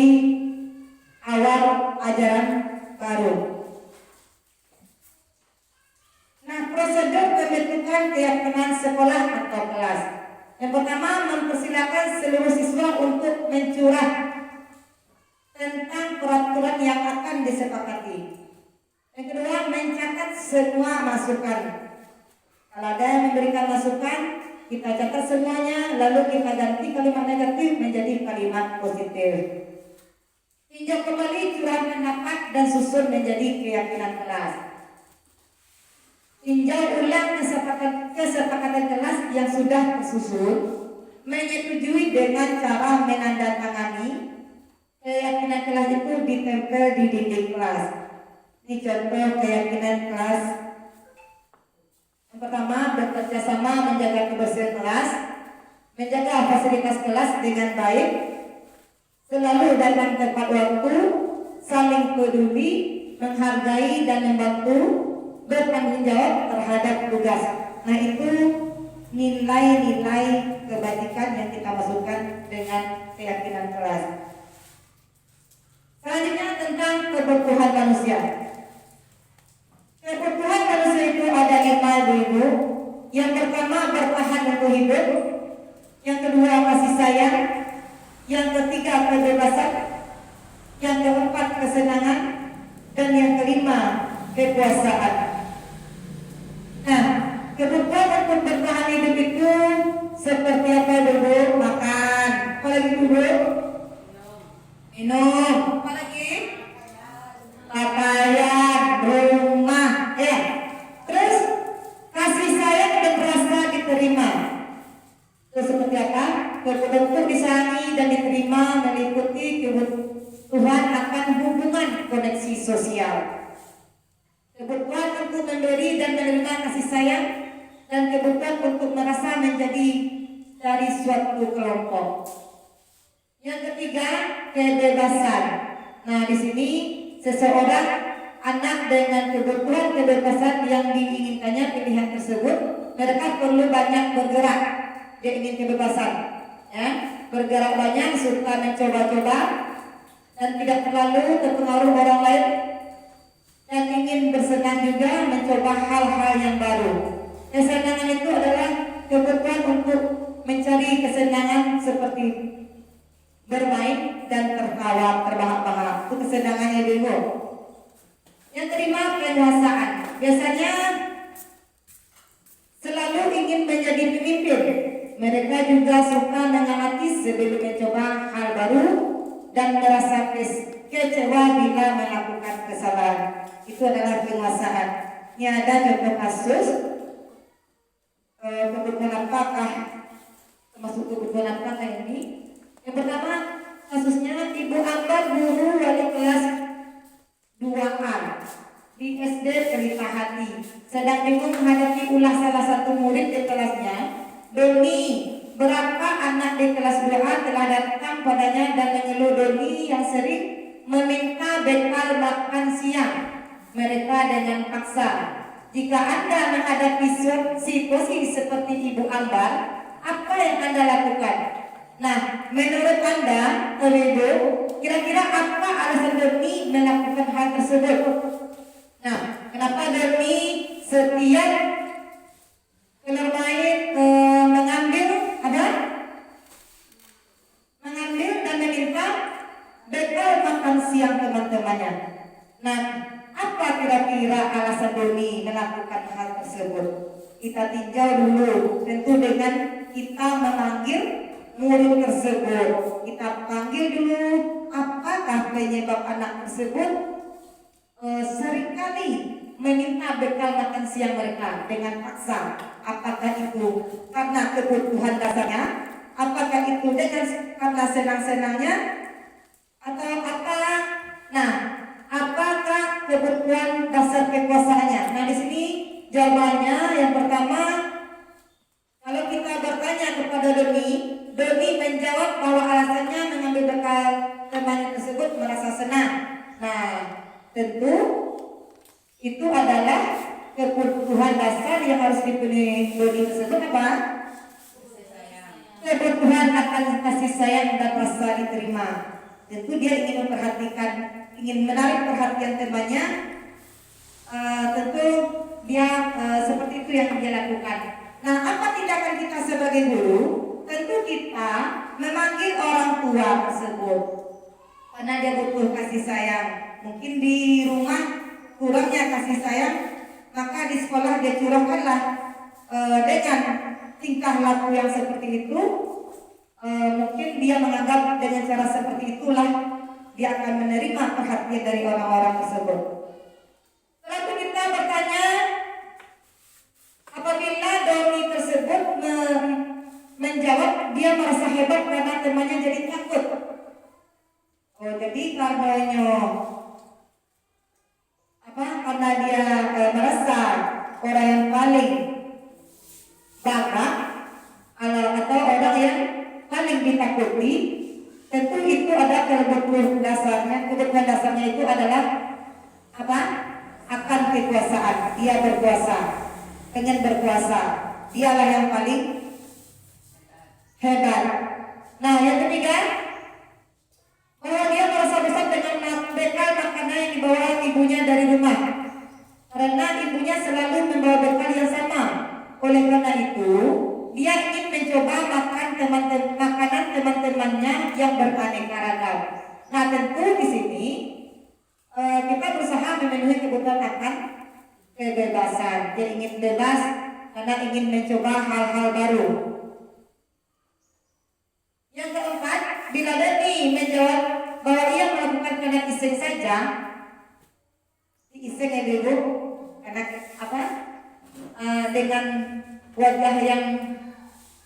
awal ajaran baru. Nah, prosedur pembentukan keyakinan sekolah atau kelas. Yang pertama, mempersilakan seluruh siswa untuk mencurah tentang peraturan yang akan disepakati. Yang kedua, mencatat semua masukan. Kalau ada yang memberikan masukan, kita catat semuanya, lalu kita ganti kalimat negatif menjadi kalimat positif. Tinjau kembali curah pendapat dan susun menjadi keyakinan kelas. Tinjau ulang kesepakatan kelas yang sudah tersusun, menyetujui dengan cara menandatangani keyakinan kelas itu ditempel di dinding kelas. Ini contoh keyakinan kelas. Yang pertama, bekerja sama menjaga kebersihan kelas, menjaga fasilitas kelas dengan baik, selalu datang tepat waktu, saling peduli, menghargai dan membantu, bertanggung jawab terhadap tugas. Nah, itu nilai-nilai kebajikan yang kita masukkan dengan keyakinan kelas. Selanjutnya tentang kebutuhan manusia. Kebutuhan manusia itu ada 5 dulu. Yang pertama, bertahan untuk hidup. Yang kedua, kasih sayang. Yang ketiga, kebebasan. Yang keempat, kesenangan. Dan yang kelima, kekuasaan. Nah, kebutuhan untuk bertahan hidup itu seperti apa dulu? Makan. Apalagi dulu? Minum. Apalagi? Pakaian, rumah, ya. Terus kasih sayang dan rasa diterima. bentuk disayangi dan diterima meliputi kebutuhan akan hubungan koneksi sosial, kebutuhan untuk memberi dan menerima kasih sayang, dan kebutuhan untuk merasa menjadi dari suatu kelompok. Yang ketiga, kebebasan. Nah, di sini seseorang anak dengan kebutuhan kebebasan yang diinginkannya pilihan tersebut, mereka perlu banyak bergerak. Dia ingin kebebasan, ya, bergerak banyak, suka mencoba-coba, dan tidak terlalu terpengaruh orang lain, dan ingin bersenang juga mencoba hal-hal yang baru. Kesenangan itu adalah kebutuhan untuk mencari kesenangan seperti bermain dan tertawa terbahak-bahak. Itu kesenangannya dulu. Yang kelima, penguasaan. Biasanya selalu ingin menjadi pemimpin. Mereka juga suka mengamati sebelum mencoba hal baru dan merasa kecewa bila melakukan kesalahan. Itu adalah penguasaan. Ini ada contoh kasus. Kebetulan apakah termasuk kebetulan apakah ini? Yang pertama, kasusnya Ibu Ambar, guru wali kelas 2A di SD Pelita Hati, sedang bingung menghadapi ulah salah satu murid di kelasnya. Doni, berapa anak di kelas 2A telah datang padanya dan mengeluh Doni yang sering meminta bekal makan siang mereka dengan paksa. Jika Anda menghadapi situasi seperti Ibu Ambar, apa yang Anda lakukan? Nah, menurut Anda, Ibu, kira-kira apa alasan Doni melakukan hal tersebut? Nah, kenapa Doni setiap bermain mengambil dan meminta bekal makan siang teman-temannya? Nah, apa kira-kira alasan Doni melakukan hal tersebut? Kita tinjau dulu, tentu dengan kita memanggil murid tersebut. Kita panggil dulu, apakah penyebab anak tersebut seringkali meminta bekal makan siang mereka dengan paksa. Apakah itu karena kebutuhan dasarnya? Apakah itu dengan karena senang-senangnya? Atau apa? Nah, apakah kebutuhan dasar kekuasaannya? Nah, di sini jawabannya yang pertama, kalau kita bertanya kepada Doni menjawab bahwa alasannya mengambil bekal temannya tersebut merasa senang. Nah, tentu itu adalah kebutuhan dasar yang harus dipenuhi Doni tersebut apa? Kebutuhan akan kasih sayang dan rasa diterima. Tentu dia ingin memperhatikan, ingin menarik perhatian temannya. Tentu dia seperti itu yang dia lakukan. Nah, apa tindakan kita sebagai guru? Tentu kita memanggil orang tua tersebut karena dia butuh kasih sayang. Mungkin di rumah kurangnya kasih sayang, maka di sekolah dia curahkanlah dengan tingkah laku yang seperti itu. Mungkin dia menganggap dengan cara seperti itulah dia akan menerima perhatian dari orang-orang tersebut. Lalu kita bertanya, apabila Doni tersebut menjawab dia merasa hebat karena temannya jadi takut. Oh, jadi karena dia merasa orang yang paling bakat atau orang yang paling ditakuti, tentu itu ada kebutuhan dasarnya. Kebutuhan dasarnya itu adalah apa? Akan kekuasaan. Dia berkuasa, ingin berkuasa. Dialah yang paling hebat. Nah, yang ketiga, bahwa dia merasa besar dengan bekal makanan yang dibawa ibunya dari rumah, karena ibunya selalu membawa bekal yang sama. Oleh karena itu, dia ingin mencoba makan makanan teman-temannya yang beraneka ragam. Nah, tentu di sini kita berusaha memenuhi kebutuhan akan kebebasan. Dia ingin bebas karena ingin mencoba hal-hal baru. Yang keempat, bila Doni menjawab bahwa ia melakukan karena iseng saja, iseng ya dulu, karena apa? Dengan wajah yang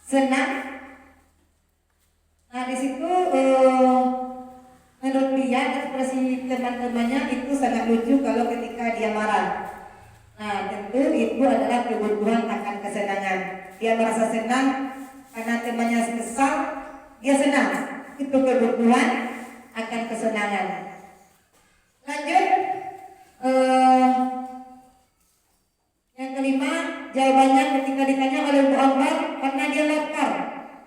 senang, Nah di situ menurut dia ekspresi teman-temannya itu sangat lucu kalau ketika dia marah. Nah tentu itu adalah kebutuhan akan kesenangan. Dia merasa senang karena temannya kesal, dia senang. Itu kebutuhan akan kesenangan. Lanjut, yang kelima, jawabannya ketika ditanya oleh Bu Ambar karena dia lapar.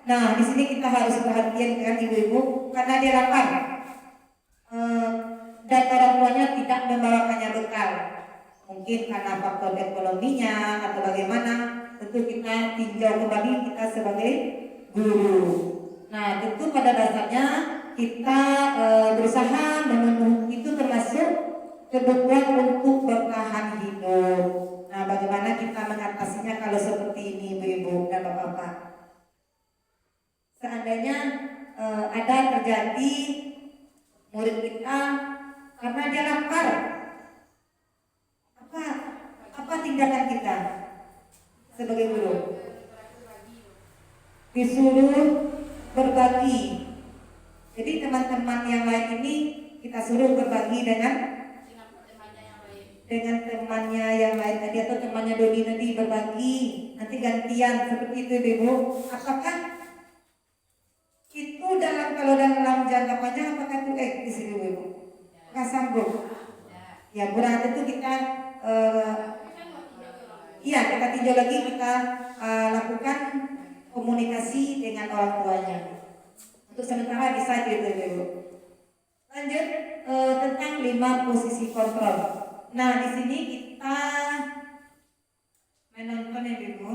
Nah, di sini kita harus perhatian kan ibu-ibu karena dia lapar. Dan orang tuanya tidak membawakannya bekal. Mungkin karena faktor ekonominya atau bagaimana, tentu kita tinjau kembali kita sebagai guru. Nah, tentu pada dasarnya kita berusaha memenuhi itu termasuk kebutuhan untuk bertahan hidup. Nah, bagaimana kita mengatasinya kalau seperti ini, ibu-ibu dan bapak-bapak? Seandainya ada terjadi murid kita karena dia lapar, apa tindakan kita sebagai guru? Disuruh berbagi. Jadi teman-teman yang lain ini kita suruh berbagi dengan temannya yang lain tadi atau temannya Dodi tadi berbagi, nanti gantian seperti itu ibu. Apakah itu kalau dalam jangka panjang apakah itu di sini ibu? Apakah sanggup? Ya berarti itu kita kita tinjau lagi, kita lakukan komunikasi dengan orang tuanya. Untuk sementara bisa gitu ibu. Lanjut tentang 5 posisi kontrol. Nah di sini kita menonton ya ibu,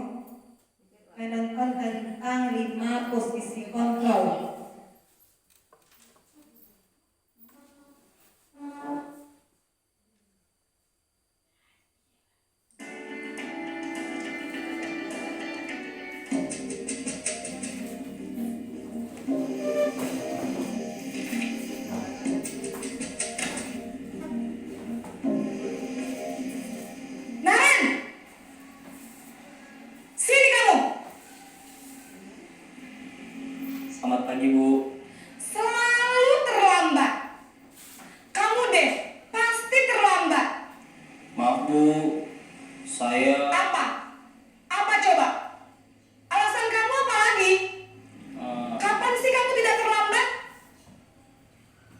menonton tentang 5 posisi kontrol. Selamat pagi, Bu. Selalu terlambat. Kamu deh pasti terlambat. Maaf, Bu. Saya Apa? Apa coba? Alasan kamu apa lagi? Kapan sih kamu tidak terlambat?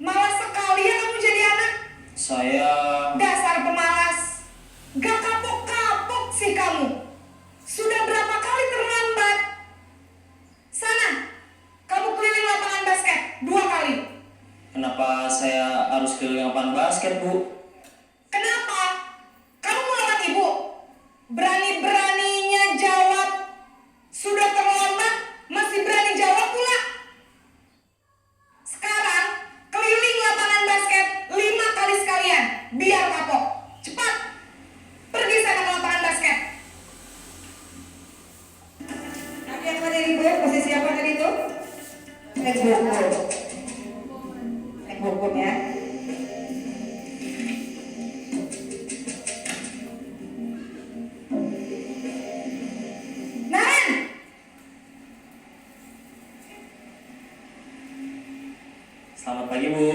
Malas sekali ya kamu jadi anak. saya Dasar pemalas. Gak kapok-kapok sih kamu. Sudah berapa kali terlambat? Sana, kamu keliling lapangan basket 2 kali. kenapa saya harus keliling lapangan basket, Bu? Kenapa? Kamu mau lawan ibu? Berani-beraninya jawab. Sudah terlambat, masih berani jawab pula. Sekarang, keliling lapangan basket 5 kali sekalian. Biar kapok. Cepat. Pergi sana ke lapangan basket. Tadi apa tadi ibu? Posisi apa tadi itu? Naik hukum ya. Naren! Selamat pagi, Bu.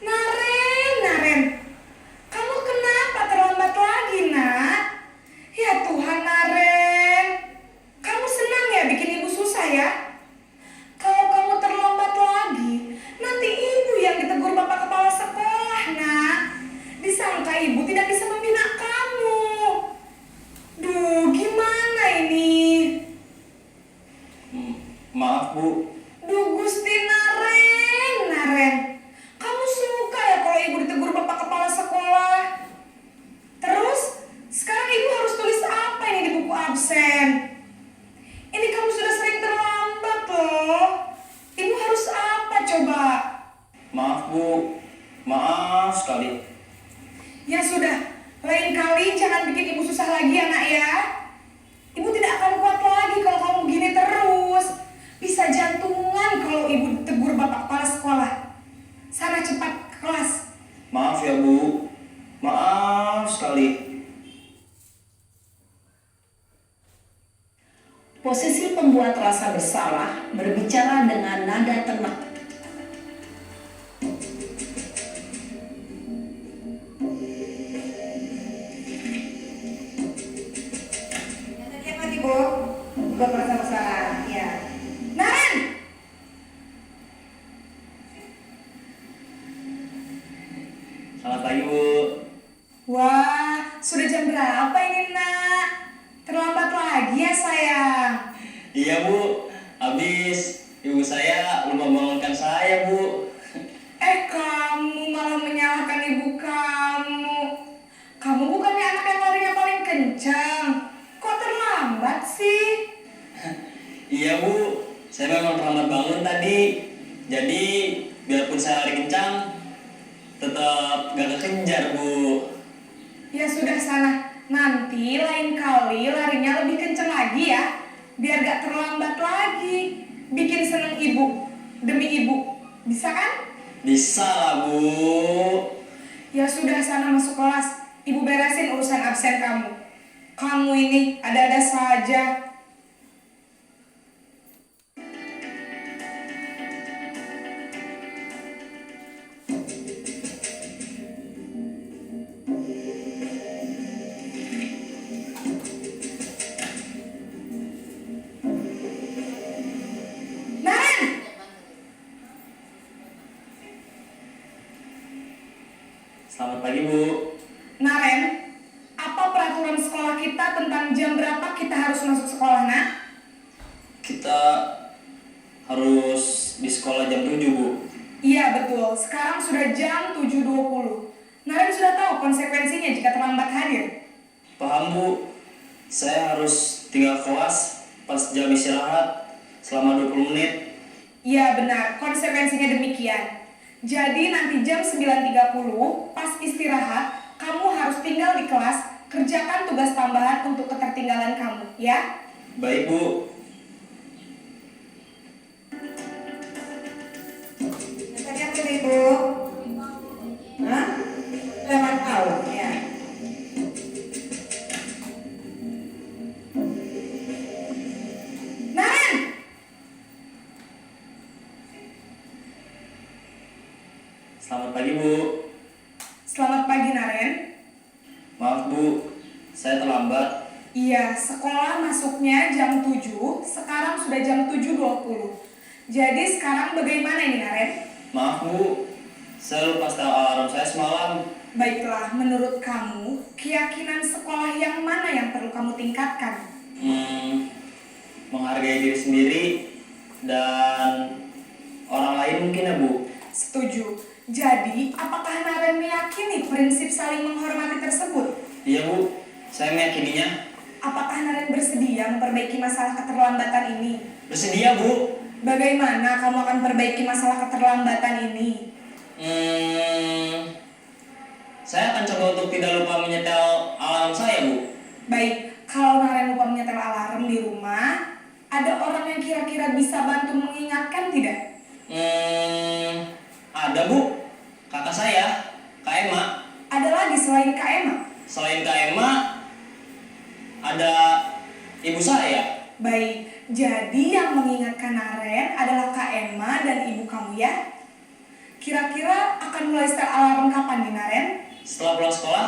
Naren, kamu kenapa terlambat lagi, nak? Ya Tuhan, Naren, kamu senang ya bikin ibu susah ya? Kalau kamu terlambat lagi, nanti ibu yang ditegur bapak kepala sekolah, nak. Disangka ibu tidak bisa membina kamu. Duh, gimana ini? Maaf, Bu. Duh Gusti Naren, kamu suka ya kalau ibu ditegur bapak kepala sekolah? Terus, sekarang ibu harus tulis apa ini di buku absen? Ini kamu sudah sering terlambat loh. Ibu harus apa coba? Maaf, Bu. Maaf sekali. Ya sudah, lain kali jangan bikin ibu susah lagi ya nak ya. Ibu tidak akan kuat lagi kalau kamu begini terus. Bisa jantungan kalau ibu bersalah berbicara dengan nada tenang. Yang tadi apa Ibu? Bukan merasa bersalah. Ya. Naren. Selamat pagi, Bu. Wah, sudah jam berapa ini nak? Terlambat lagi ya sayang. Iya, Bu. Habis ibu saya lupa bangunkan saya, Bu. Kamu malah menyalahkan ibu kamu. Kamu bukannya anak yang larinya paling kencang. Kok terlambat sih? Iya, Bu. Saya memang terlambat bangun tadi. Jadi, biarpun saya lari kencang, tetap gak kekejar, Bu. Ya sudah sana. Nanti lain kali larinya lebih kencang lagi ya. Biar gak terlambat lagi. Bikin seneng ibu. Demi ibu. Bisa kan? Bisa lah, Bu. Ya sudah sana masuk kelas. Ibu beresin urusan absen kamu. Kamu ini ada-ada saja. Naren! Selamat pagi, Bu. Naren, apa peraturan sekolah kita tentang jam berapa kita harus masuk sekolah, nak? Kita harus di sekolah jam 7, Bu. Iya betul, sekarang sudah jam 7.20. Naren sudah tahu konsekuensinya jika terlambat hadir. Paham, Bu. Saya harus tinggal kelas pas jam istirahat selama 20 menit. Iya benar, konsekuensinya demikian. Jadi nanti jam 9.30 pas istirahat, kamu harus tinggal di kelas, kerjakan tugas tambahan untuk ketertinggalan kamu, ya? Baik, Bu. Tadi apa Ibu? Hah? Lewat tahun, ya. Naren! Selamat pagi, Bu. Selamat pagi, Naren. Maaf, Bu. Saya terlambat. Iya, sekolah masuknya jam 7, sekarang sudah jam 7.20. Jadi sekarang bagaimana ini, Naren? Maaf, Bu. Saya lupa setel alarm saya semalam. Baiklah, menurut kamu, keyakinan sekolah yang mana yang perlu kamu tingkatkan? Menghargai diri sendiri dan orang lain mungkin ya, Bu. Setuju. Jadi, apakah Naren meyakini prinsip saling menghormati tersebut? Iya, Bu. Saya meyakininya. Apakah Naren bersedia memperbaiki masalah keterlambatan ini? Bersedia, Bu. Bagaimana kamu akan perbaiki masalah keterlambatan ini? Saya akan coba untuk tidak lupa menyetel alarm saya, Bu. Baik, kalau Naren lupa menyetel alarm di rumah, ada orang yang kira-kira bisa bantu mengingatkan tidak? Ada, Bu. Kakak saya, Kak Emma. Ada lagi selain Kak Emma? Selain Kak Emma, ada ibu saya. Baik, jadi yang mengingatkan Naren adalah Kak Emma dan ibu kamu ya? Kira-kira akan mulai setel alarm kapan nih Naren? Setelah pulang sekolah,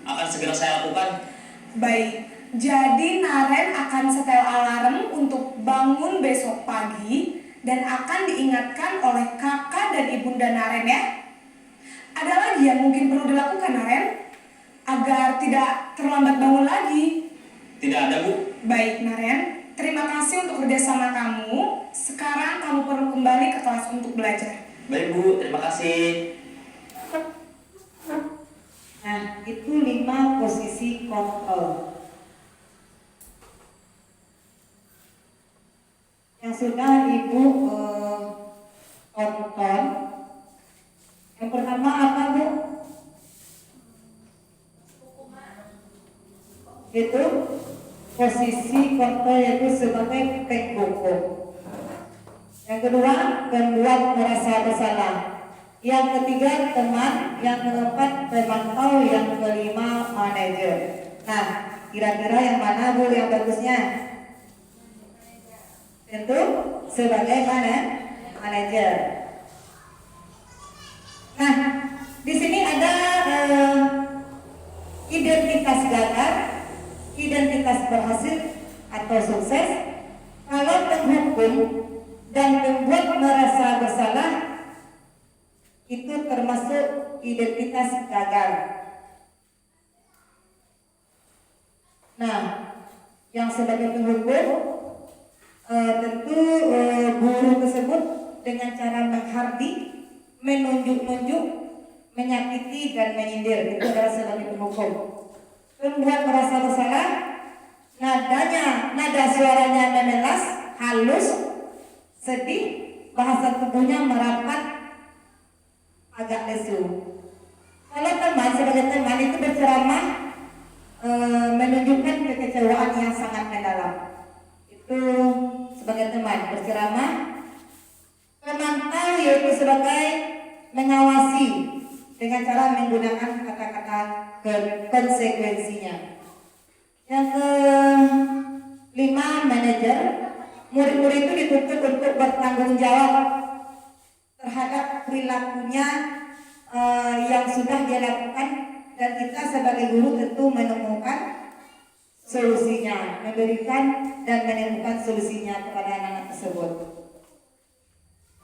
akan segera saya lakukan. Baik, jadi Naren akan setel alarm untuk bangun besok pagi dan akan diingatkan oleh kakak dan ibunda Naren ya. Ada lagi yang mungkin perlu dilakukan Naren agar tidak terlambat bangun lagi? Tidak ada, Bu. Baik Naren, terima kasih untuk kerjasama kamu. Sekarang kamu perlu kembali ke kelas untuk belajar. Baik, Bu. Terima kasih. Nah, itu 5 posisi kontrol. Yang sudah Ibu tonton. Yang pertama apa, Bu? Itu posisi kontrol yaitu sebagai penggoko. Yang kedua, membuat merasa bersalah. Yang ketiga, teman. Yang keempat, pemantau. Yang kelima, manajer. Nah, kira-kira yang mana, Bu, yang bagusnya? tentu sebagai manajer. Nah, di sini ada identitas gagal, identitas berhasil atau sukses. Kalau penghukum dan pembuat merasa bersalah, itu termasuk identitas gagal. Nah, yang sebagai penghukum tentu guru tersebut dengan cara menghardik, menunjuk-nunjuk, menyakiti dan menyindir, itu adalah sebagai penghukum. Pembuat merasa bersalah, nada suaranya memelas, halus, sedih, bahasa tubuhnya merapat, agak lesu. Kalau teman sebagai teman itu berceramah, menunjukkan kekecewaan yang sangat mendalam. Itu sebagai teman berceramah. Pemantau yaitu sebagai mengawasi dengan cara menggunakan kata-kata konsekuensinya. Yang kelima, manajer. Murid-murid itu dituntut untuk bertanggung jawab terhadap perilakunya yang sudah dia lakukan, dan kita sebagai guru tentu menemukan solusinya, memberikan dan menemukan solusinya kepada anak-anak tersebut.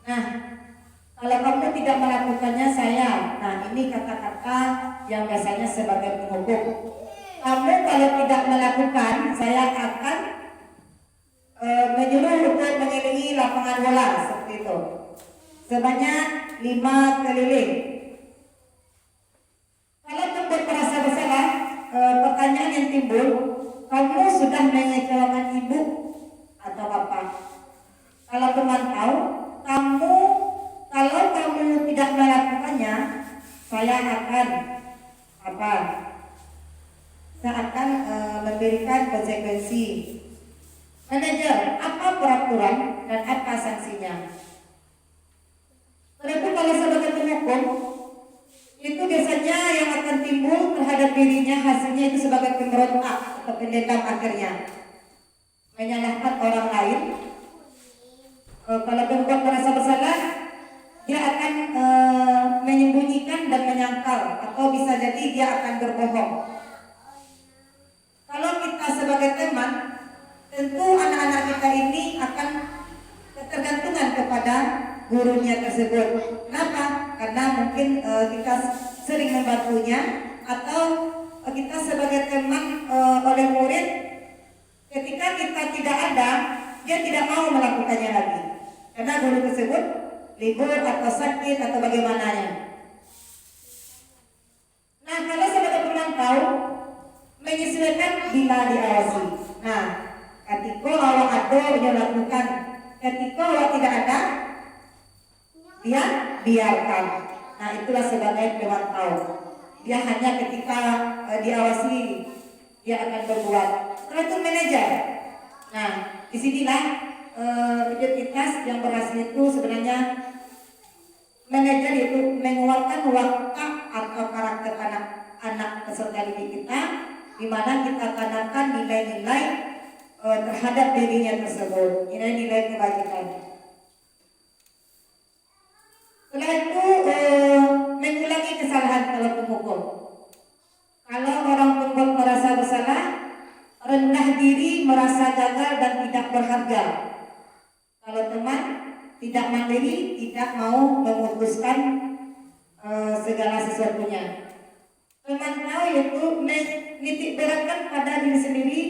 Nah, kalau kamu tidak melakukannya saya, nah ini kata-kata yang biasanya sebagai penghukum. Kamu kalau tidak melakukan, saya akan menyuruh untuk mengelilingi lapangan bola seperti itu sebanyak 5 keliling. Kalau tempat merasa bersalah, pertanyaan yang timbul, kamu sudah mengecewakan ibu atau bapak? Kalau teman tahu, kalau kamu tidak melakukannya, saya akan apa? Saya akan memberikan konsekuensi. Manajer, apa peraturan dan apa sanksinya? Tapi kalau sebagai penghukum, itu biasanya yang akan timbul terhadap dirinya, hasilnya itu sebagai pemberontak atau pendendam akhirnya, menyalahkan orang lain. Kalau pembuat merasa bersalah, dia akan menyembunyikan dan menyangkal, atau bisa jadi dia akan berbohong. Kalau kita sebagai teman, tentu anak-anak kita ini akan ketergantungan kepada gurunya tersebut. Kenapa? Karena mungkin kita sering membantunya, atau kita sebagai teman oleh murid, ketika kita tidak ada, dia tidak mau melakukannya lagi karena guru tersebut libur atau sakit atau bagaimananya. Nah, kalau sebagai pemantau, menyesuaikan bila diawasi. Nah, ketika awak ada, dia lakukan. Ketika awak tidak ada, dia biarkan. Nah, itulah sebagai pemantau. Dia hanya ketika diawasi, dia akan berbuat. Kalau itu manajer. Nah, disinilah identitas yang berhasil itu sebenarnya manajer, itu mengeluarkan watak atau karakter anak-anak peserta didik kita, di mana kita tanamkan nilai-nilai terhadap dirinya tersebut, nilai-nilai kebajikan. Setelah itu mengulangi kesalahan kalau penghukum. Kalau orang pembuat merasa bersalah, rendah diri, merasa gagal dan tidak berharga. Kalau teman tidak mandiri, tidak mau memutuskan segala sesuatunya. Pemantau itu menitik beratkan pada diri sendiri,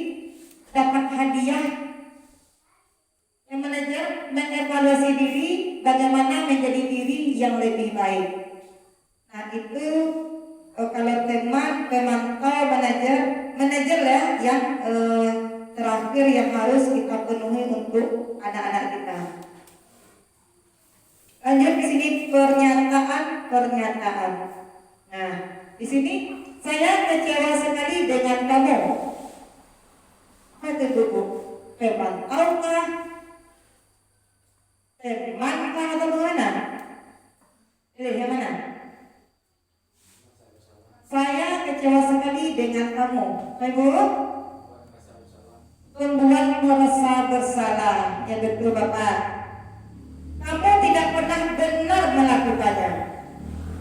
dapat hadiah. Yang manajer mengevaluasi diri, bagaimana menjadi diri yang lebih baik. Nah, itu kalau teman, pemantau, manajer ya yang terakhir yang harus kita penuhi untuk anak-anak kita. Lanjut di sini pernyataan. Nah, di sini saya kecewa sekali dengan kamu. Apa itu Bu? Pemantau kah? Teman kah atau bagaimana? Yang mana? Saya kecewa sekali dengan kamu. Ibu? Pembuat merasa bersalah. yang betul Bapak. Kamu tidak pernah benar melakukannya.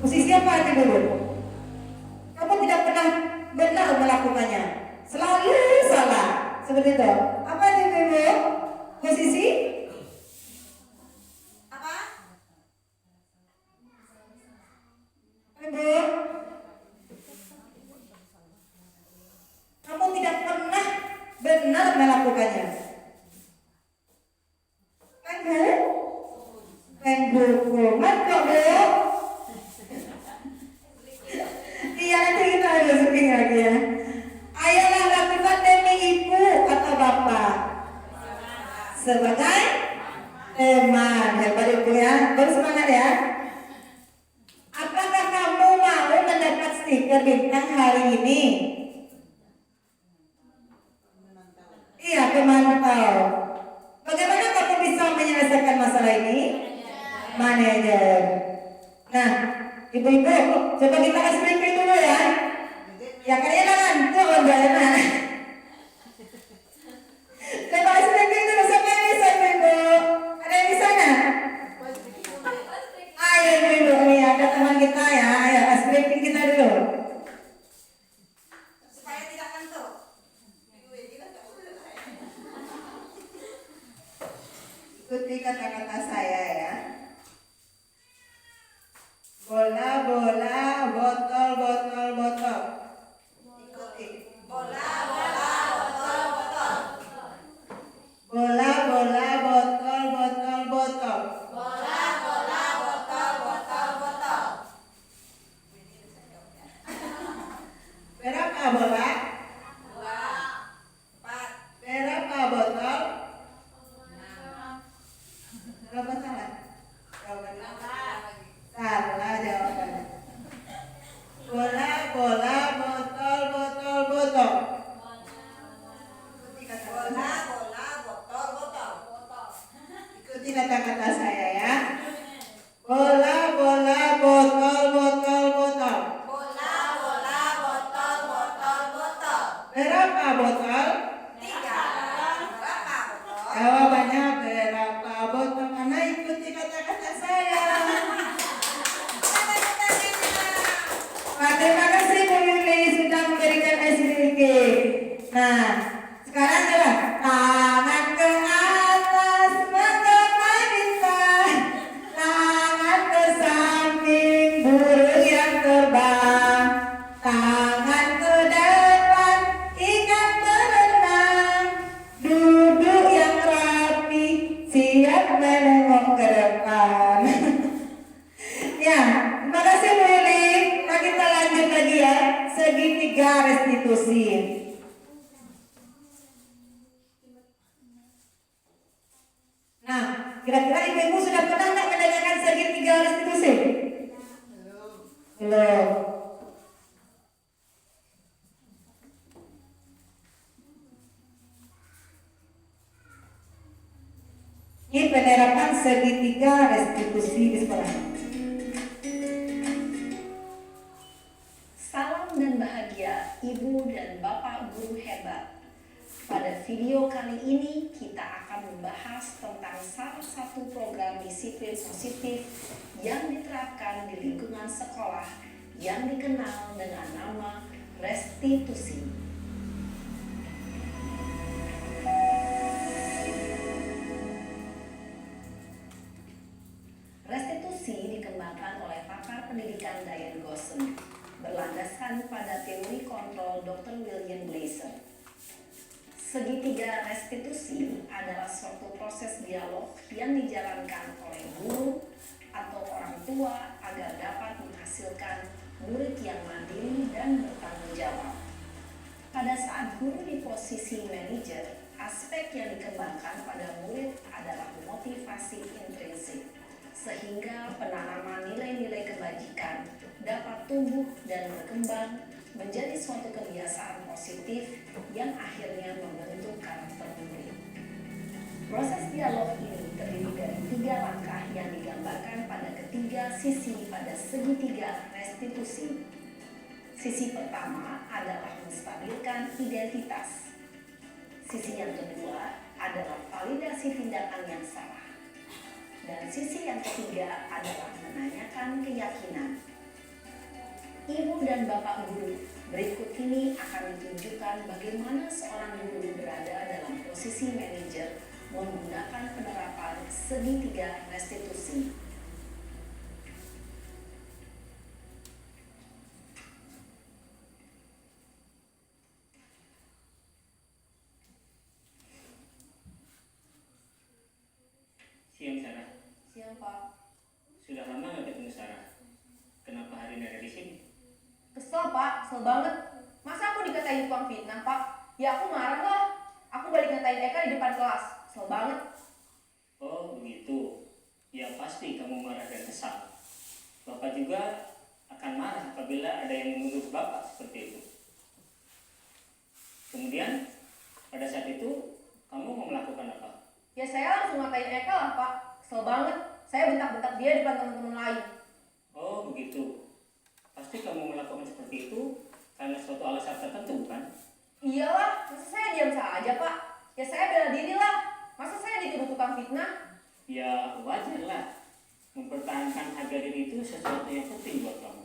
Posisi apa itu dulu? Kamu tidak pernah benar melakukannya. Selalu salah. Seperti itu. Apa itu dulu? Posisi? Apa? Ibu? Kamu tidak pernah benar melakukannya. Menghukum, kok Bu? Iya, nanti kita harus speaking lagi ya. Ayolah lakukan demi ibu atau bapak sebagai teman. Hebat ibu ya, bersemangat ya. Apakah kamu mau mendapat stiker bintang hari ini? Iya, pemantau. Bagaimana kamu bisa menyelesaikan masalah ini? Manajer. Nah, ibu-ibu, coba kita kasih briefing dulu ya. Ya kalian ngantuk udah. Coba kasih briefing dulu, siapa yang bisa ibu? Ada yang bisa nggak? Ayo ibu, nih ada teman kita ya. Ayo kasih briefing kita dulu. Supaya tidak ngantuk. Ikuti kata-kata saya ya. Bola, bola, botol, botol, botol. Ikuti. Bola, bola, botol, botol. Bola, bola, botol, botol, botol. Bola, bola, botol, botol, botol. Berapa bola? 2, 4. Berapa botol? 6. Berapa salah? Jawabannya. Salah jawabannya. Bola, bola, botol, botol, botol. Ikuti kata bola, bola, botol, botol. Ikuti kata-kata saya ya. Bola, bola, botol, botol, botol. Bola, bola, botol, botol, botol. Berapa botol? 3. Berapa botol? Jawabannya berapa botol? Karena ikuti kata-kata saya. Terima kasih Bu Yuli sudah memberikan SDK. Nah, sekarang adalah tangan ke atas, mengapa bintang, tangan ke samping, burung yang terbang, tangan ke depan, ikan berenang, duduk yang rapi, siap menengok ke depan. Ya, terima kasih Bu Yuli. Nah, kita lanjut lagi ya, segitiga restitusi. Nah, kira-kira ibu-ibu sudah pernah nggak mendengarkan segitiga restitusi? Belum. Ini penerapan segitiga restitusi di sekolah. Salam dan bahagia Ibu dan Bapak guru hebat. Pada video kali ini kita akan membahas tentang salah satu program disiplin positif yang diterapkan di lingkungan sekolah yang dikenal dengan nama restitusi. Restitusi dikembangkan oleh pakar pendidikan Diane Gosson, berlandaskan pada teori kontrol Dr. William Blaser. Segitiga restitusi adalah suatu proses dialog yang dijalankan oleh guru atau orang tua agar dapat menghasilkan murid yang mandiri dan bertanggung jawab. Pada saat guru di posisi manajer, aspek yang dikembangkan pada murid adalah motivasi intrinsik, sehingga penanaman nilai-nilai kebajikan dapat tumbuh dan berkembang menjadi suatu kebiasaan positif yang akhirnya membentuk karakter murid. Proses dialog ini terdiri dari 3 langkah yang digambarkan pada ketiga sisi pada segitiga restitusi. Sisi pertama adalah menstabilkan identitas. Sisi yang kedua adalah validasi tindakan yang salah. Dan sisi yang ketiga adalah menanyakan keyakinan. Ibu dan Bapak guru, berikut ini akan ditunjukkan bagaimana seorang guru berada dalam posisi manajer menggunakan penerapan segitiga restitusi. Siang Sarah, Siang Pak. sudah lama nggak ketemu Sarah. Kenapa hari ini ada di sini? Kesel Pak, kesel banget. Masa aku dikatain tukang fitnah Pak? Ya aku marah lah. Aku balik ngatain Eka di depan kelas. Kesel banget. Oh begitu. Ya pasti kamu marah dan kesal. Bapak juga akan marah apabila ada yang menuduh Bapak seperti itu. Kemudian pada saat itu kamu mau melakukan apa? Ya saya langsung ngatain Eka lah Pak. Kesel banget. Saya bentak-bentak dia di depan teman-teman lain. Oh begitu. Pasti kamu melakukan seperti itu karena suatu alasan tertentu bukan? Iyalah, masa saya diam saja Pak? Ya saya bela diri lah. Masa saya dituduh tukang fitnah? Ya wajar lah. Mempertahankan harga diri itu sesuatu yang penting buat kamu.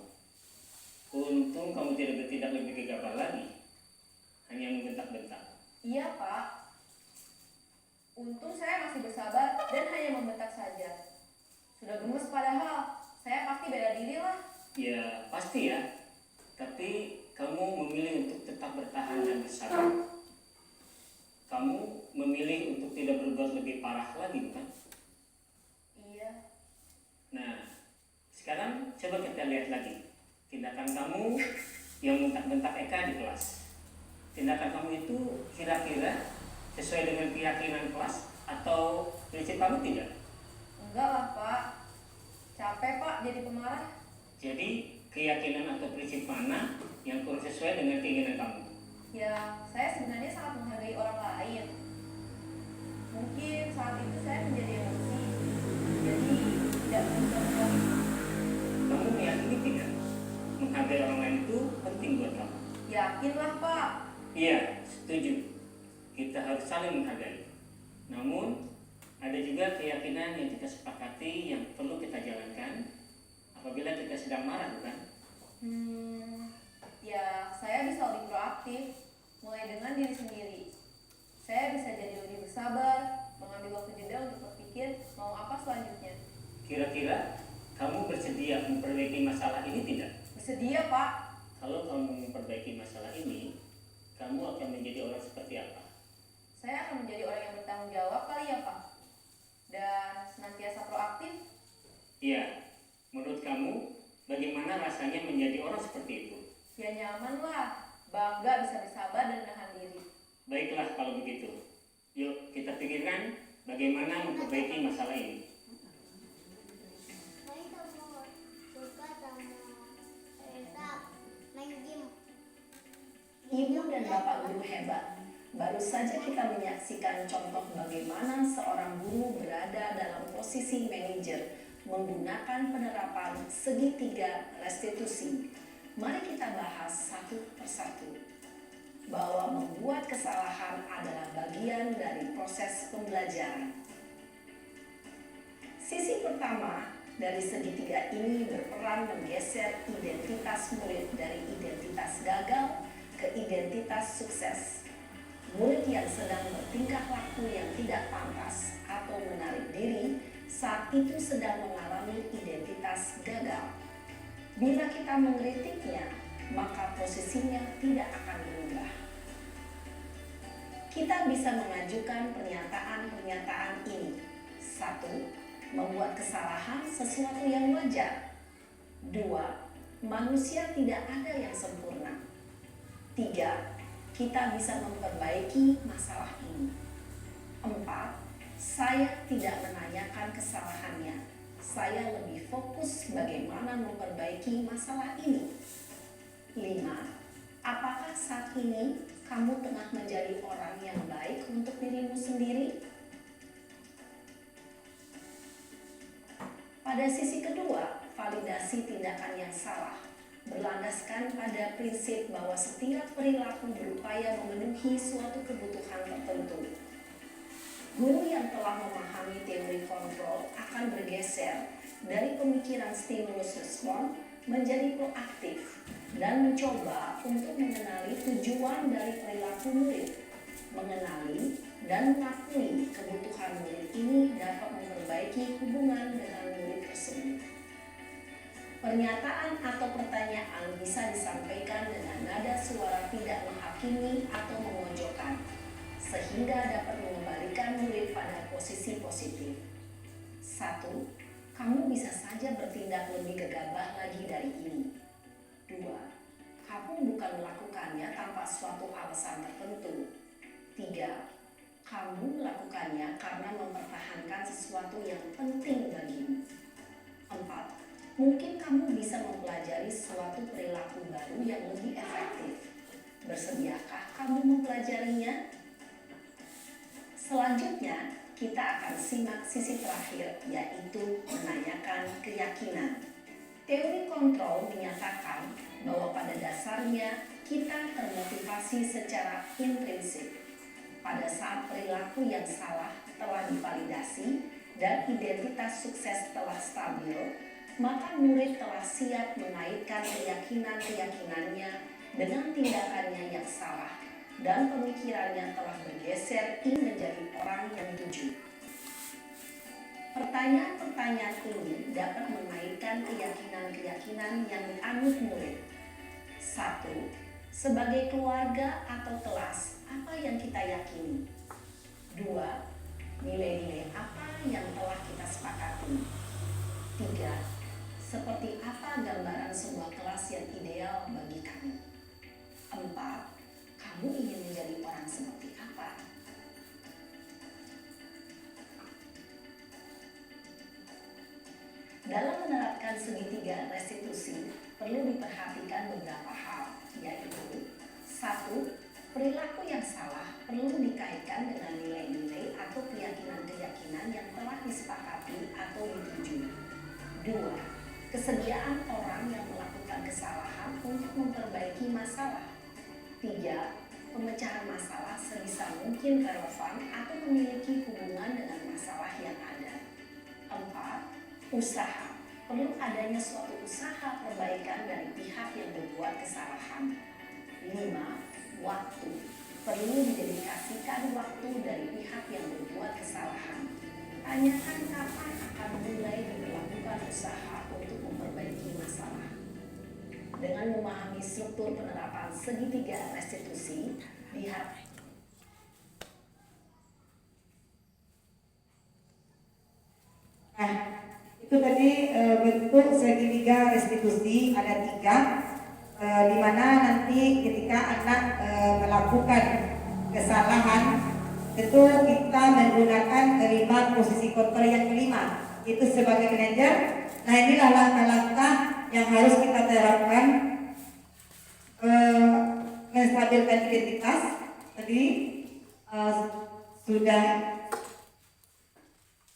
Untung kamu tidak bertindak lebih gegabah lagi. Hanya membentak-bentak. Iya Pak. Untung saya masih bersabar dan hanya membentak saja. Sudah gemes padahal. Saya pasti bela diri lah. Ya pasti ya. Tapi kamu memilih untuk tetap bertahan dan bersabar. Kamu memilih untuk tidak berbuat lebih parah lagi bukan? Iya. Nah, sekarang coba kita lihat lagi tindakan kamu yang bentak-bentak Eka di kelas. Tindakan kamu itu kira-kira sesuai dengan keyakinan kelas atau prinsip kamu tidak? Enggak lah Pak. Capek Pak jadi pemarah. Jadi keyakinan atau prinsip mana yang kurang sesuai dengan keinginan kamu? Ya, saya sebenarnya sangat menghargai orang lain. Mungkin saat itu saya menjadi emosi, jadi tidak mencoba. Kamu meyakini tidak? Menghargai orang lain itu penting buat kamu. Yakinlah Pak. Iya, setuju. Kita harus saling menghargai. Namun, ada juga keyakinan yang kita sepakati yang perlu kita jalankan apabila kita sedang marah, bukan? Ya saya bisa lebih proaktif, mulai dengan diri sendiri. Saya bisa jadi lebih bersabar, mengambil waktu jeda untuk berpikir mau apa selanjutnya. Kira-kira kamu bersedia memperbaiki masalah ini tidak? Bersedia Pak. Kalau kamu memperbaiki masalah ini, kamu akan menjadi orang seperti apa? Saya akan menjadi orang yang bertanggung jawab kali ya Pak. Dan senantiasa proaktif. Iya, menurut kamu bagaimana rasanya menjadi orang seperti itu? Ya nyaman lah, bangga bisa bersabar dan menahan diri. Baiklah kalau begitu. Yuk kita pikirkan bagaimana memperbaiki masalah ini. Saya suka sama Reza main game. Ibu dan Bapak guru hebat. Baru saja kita menyaksikan contoh bagaimana seorang guru berada dalam posisi manajer menggunakan penerapan segitiga restitusi. Mari kita bahas satu persatu. Bahwa membuat kesalahan adalah bagian dari proses pembelajaran. Sisi pertama dari segitiga ini berperan menggeser identitas murid dari identitas gagal ke identitas sukses. Murid yang sedang bertingkah laku yang tidak pantas atau menarik diri saat itu sedang mengalami identitas gagal. Bila kita mengkritiknya, maka posisinya tidak akan berubah. Kita bisa mengajukan pernyataan-pernyataan ini. 1. Membuat kesalahan sesuatu yang wajar. 2. Manusia tidak ada yang sempurna. 3. Kita bisa memperbaiki masalah ini. 4. Saya tidak menanyakan kesalahannya. Saya lebih fokus bagaimana memperbaiki masalah ini. 5. Apakah saat ini kamu tengah menjadi orang yang baik untuk dirimu sendiri? Pada sisi kedua, validasi tindakan yang salah berlandaskan pada prinsip bahwa setiap perilaku berupaya memenuhi suatu kebutuhan tertentu. Guru yang telah memahami teori kontrol akan bergeser dari pemikiran stimulus respon menjadi proaktif dan mencoba untuk mengenali tujuan dari perilaku murid. Mengenali dan mengakui kebutuhan murid ini dapat memperbaiki hubungan dengan murid tersebut. Pernyataan atau pertanyaan bisa disampaikan dengan nada suara tidak menghakimi atau memojokkan, sehingga dapat mengembalikan murid pada posisi positif. 1. Kamu bisa saja bertindak lebih gegabah lagi dari ini. 2. Kamu bukan melakukannya tanpa suatu alasan tertentu. 3. Kamu melakukannya karena mempertahankan sesuatu yang penting bagimu. 4. Mungkin kamu bisa mempelajari suatu perilaku baru yang lebih efektif. Bersediakah kamu mempelajarinya? Selanjutnya, kita akan simak sisi terakhir, yaitu menanyakan keyakinan. Teori kontrol menyatakan bahwa pada dasarnya kita termotivasi secara intrinsik. Pada saat perilaku yang salah telah divalidasi dan identitas sukses telah stabil, maka murid telah siap mengaitkan keyakinan-keyakinannya dengan tindakannya yang salah, dan pemikirannya telah bergeser menjadi orang yang tujuh. Pertanyaan-pertanyaan ini dapat mengaitkan keyakinan-keyakinan yang dianut murid. 1. Sebagai keluarga atau kelas, apa yang kita yakini? 2. Nilai-nilai apa yang telah kita sepakati? 3. Seperti apa gambaran sebuah kelas yang ideal bagi kami? 4. Kamu ingin menjadi orang seperti apa? Dalam menerapkan segitiga restitusi, perlu diperhatikan beberapa hal, yaitu 1. Perilaku yang salah perlu dikaitkan dengan nilai-nilai atau keyakinan-keyakinan yang telah disepakati atau dituju. 2. Kesediaan orang yang melakukan kesalahan untuk memperbaiki masalah. 3. Pemecahan masalah sebisa mungkin relevan atau memiliki hubungan dengan masalah yang ada. 4. Usaha. Perlu adanya suatu usaha perbaikan dari pihak yang berbuat kesalahan. 5. Waktu. Perlu didedikasikan waktu dari pihak yang berbuat kesalahan. Tanyakan kapan akan mulai diberlakukan usaha untuk memperbaiki masalah. Dengan memahami struktur penerapan segitiga restitusi, lihat Nah, itu tadi bentuk segitiga restitusi ada 3, di mana nanti ketika anak melakukan kesalahan itu kita menggunakan 5 posisi kontrol yang kelima, itu sebagai manajer. Nah, inilah langkah-langkah yang harus kita terapkan menstabilkan identitas. Tadi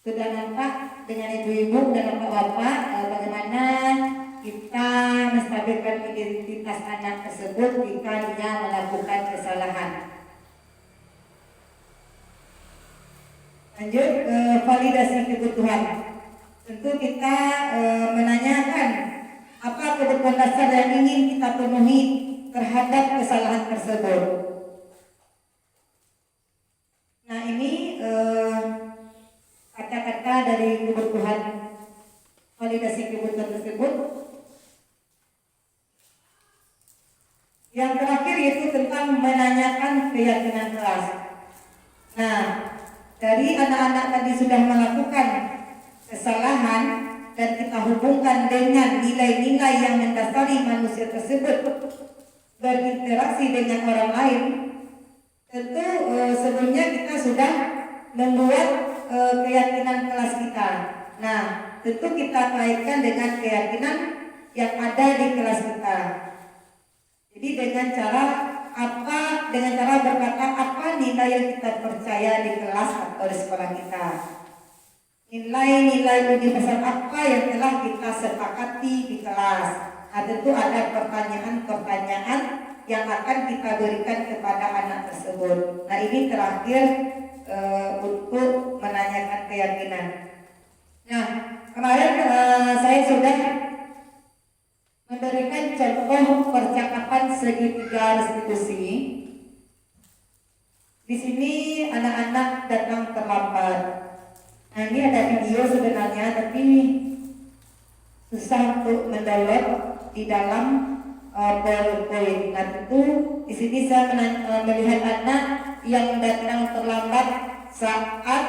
sudah nampak dengan ibu-ibu dan bapak-bapak bagaimana kita menstabilkan identitas anak tersebut jika dia melakukan kesalahan. Lanjut validasi kebutuhan. Tentu kita menanyakan apa kebutuhan dasar yang ingin kita penuhi terhadap kesalahan tersebut. Nah, ini kata-kata dari kebutuhan, validasi kebutuhan tersebut. Yang terakhir yaitu tentang menanyakan keyakinan kelas. Nah, dari anak-anak tadi sudah melakukan kesalahan dan kita hubungkan dengan nilai-nilai yang mendasari manusia tersebut berinteraksi dengan orang lain. Tentu sebelumnya kita sudah membuat keyakinan kelas kita. Nah, tentu kita kaitkan dengan keyakinan yang ada di kelas kita. Jadi dengan cara berkata apa nilai yang kita percaya di kelas atau di sekolah kita. Nilai-nilai universal apa yang telah kita sepakati di kelas. Nah, tentu ada pertanyaan-pertanyaan yang akan kita berikan kepada anak tersebut. Nah, ini terakhir untuk menanyakan keyakinan. Nah, kemarin saya sudah memberikan contoh percakapan segitiga restitusi. Di sini anak-anak datang terlambat. Nah, ini ada video sebenarnya, tapi susah untuk mendownload di dalam PowerPoint. Nah, tentu di sini saya melihat anak yang datang terlambat saat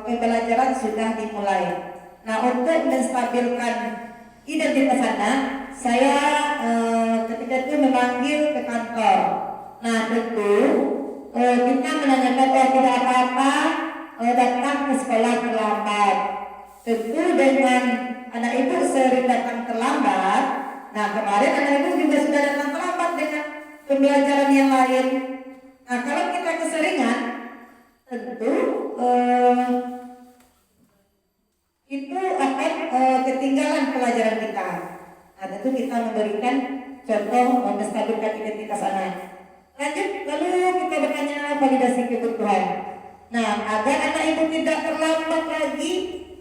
pembelajaran sudah dimulai. Nah, untuk menstabilkan identitas anak, saya ketika itu memanggil ke kantor. Nah, tentu kita menanyakan tidak apa-apa datang ke sekolah terlambat. Tentu dengan anak ibu sering datang terlambat. Nah, kemarin anak ibu juga sudah datang terlambat dengan pembelajaran yang lain. Nah, kalau kita keseringan, tentu itu akan ketinggalan pelajaran kita. Nah, tentu kita memberikan contoh menstabilkan identitas anak. Lanjut, lalu kita bertanya validasi kebutuhan. Nah, agar anak ibu tidak terlambat lagi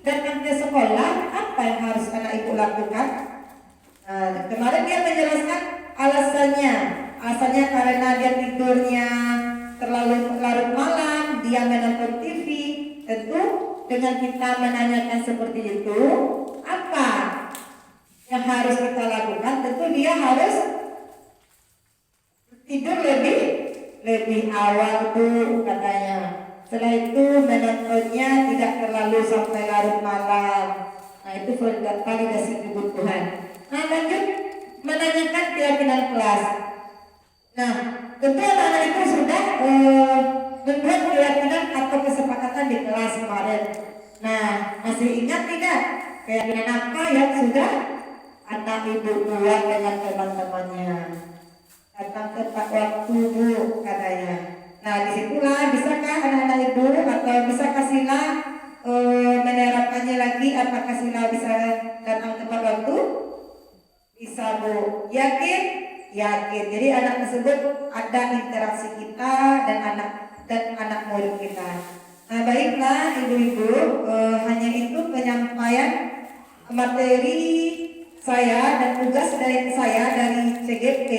datang ke sekolah, apa yang harus anak ibu lakukan? Nah, kemarin dia menjelaskan alasannya karena dia tidurnya terlalu larut malam, dia menonton TV. Tentu dengan kita menanyakan seperti itu, apa yang harus kita lakukan? Tentu dia harus tidur lebih awal tuh katanya. Setelah itu menontonnya tidak terlalu sampai larut malam. Nah, itu validasi kebutuhan. Nah, lanjut menanyakan keyakinan kelas. Nah, tentu anak-anak itu sudah membuat keyakinan atau kesepakatan di kelas kemarin. Nah, masih ingat tidak keyakinan apa yang sudah anak ibu buat dengan teman-temannya? Datang tepat waktu bu katanya. Nah, disitulah bisakah anak-anak ibu atau bisa kasihlah menerapkannya lagi? Apakah Sila bisa datang tepat waktu? Bisa bu. Yakin? Yakin. Jadi anak tersebut ada interaksi kita dan anak murid kita. Nah, baiklah ibu-ibu, hanya itu penyampaian materi saya dan tugas dari saya dari CGP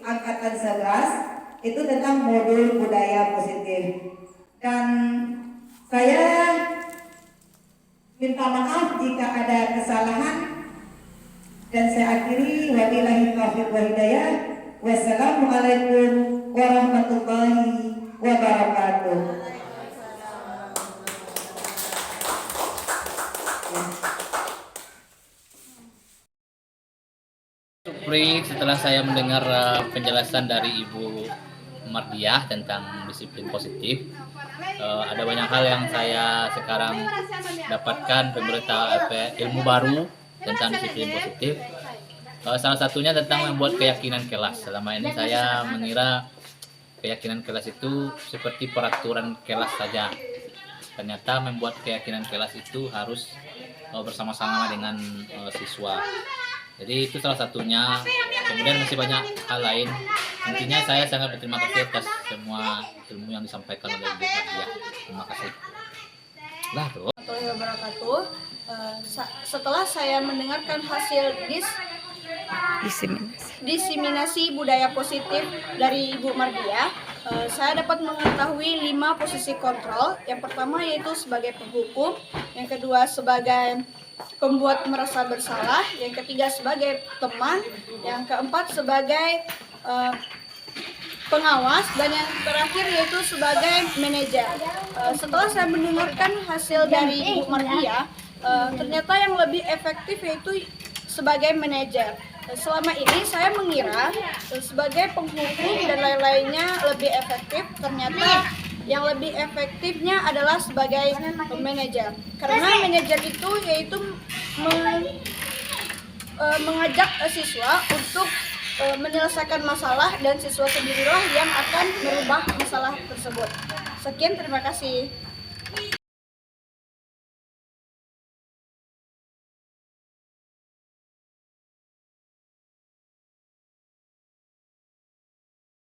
Angkatan 11 itu tentang modul budaya positif. Dan saya minta maaf jika ada kesalahan dan saya akhiri wabillahi taufiq wa hidayah. Wassalamualaikum warahmatullahi wabarakatuh. Setelah saya mendengar penjelasan dari Ibu Mardiah tentang disiplin positif, ada banyak hal yang saya sekarang dapatkan ilmu baru tentang disiplin positif. Salah satunya tentang membuat keyakinan kelas. Selama ini saya mengira keyakinan kelas itu seperti peraturan kelas saja. Ternyata membuat keyakinan kelas itu harus bersama-sama dengan siswa. Jadi itu salah satunya. Kemudian masih banyak hal lain. Intinya saya sangat berterima kasih atas semua ilmu yang disampaikan oleh Ibu Mardiah. Terima kasih. Nah, tuh. Warahmatullahi wabarakatuh. Setelah saya mendengarkan hasil diseminasi budaya positif dari Ibu Mardiah, saya dapat mengetahui 5 posisi kontrol. Yang pertama yaitu sebagai penghukum, yang kedua sebagai pembuat merasa bersalah, yang ketiga sebagai teman, yang keempat sebagai pengawas, dan yang terakhir yaitu sebagai manajer. Setelah saya mendengarkan hasil dari Ibu Mardiah, ternyata yang lebih efektif yaitu sebagai manajer. Selama ini saya mengira sebagai penghukum dan lain-lainnya lebih efektif. Ternyata yang lebih efektifnya adalah sebagai manajer. Karena manajer itu yaitu mengajak siswa untuk menyelesaikan masalah, dan siswa sendirilah yang akan merubah masalah tersebut. Sekian, terima kasih.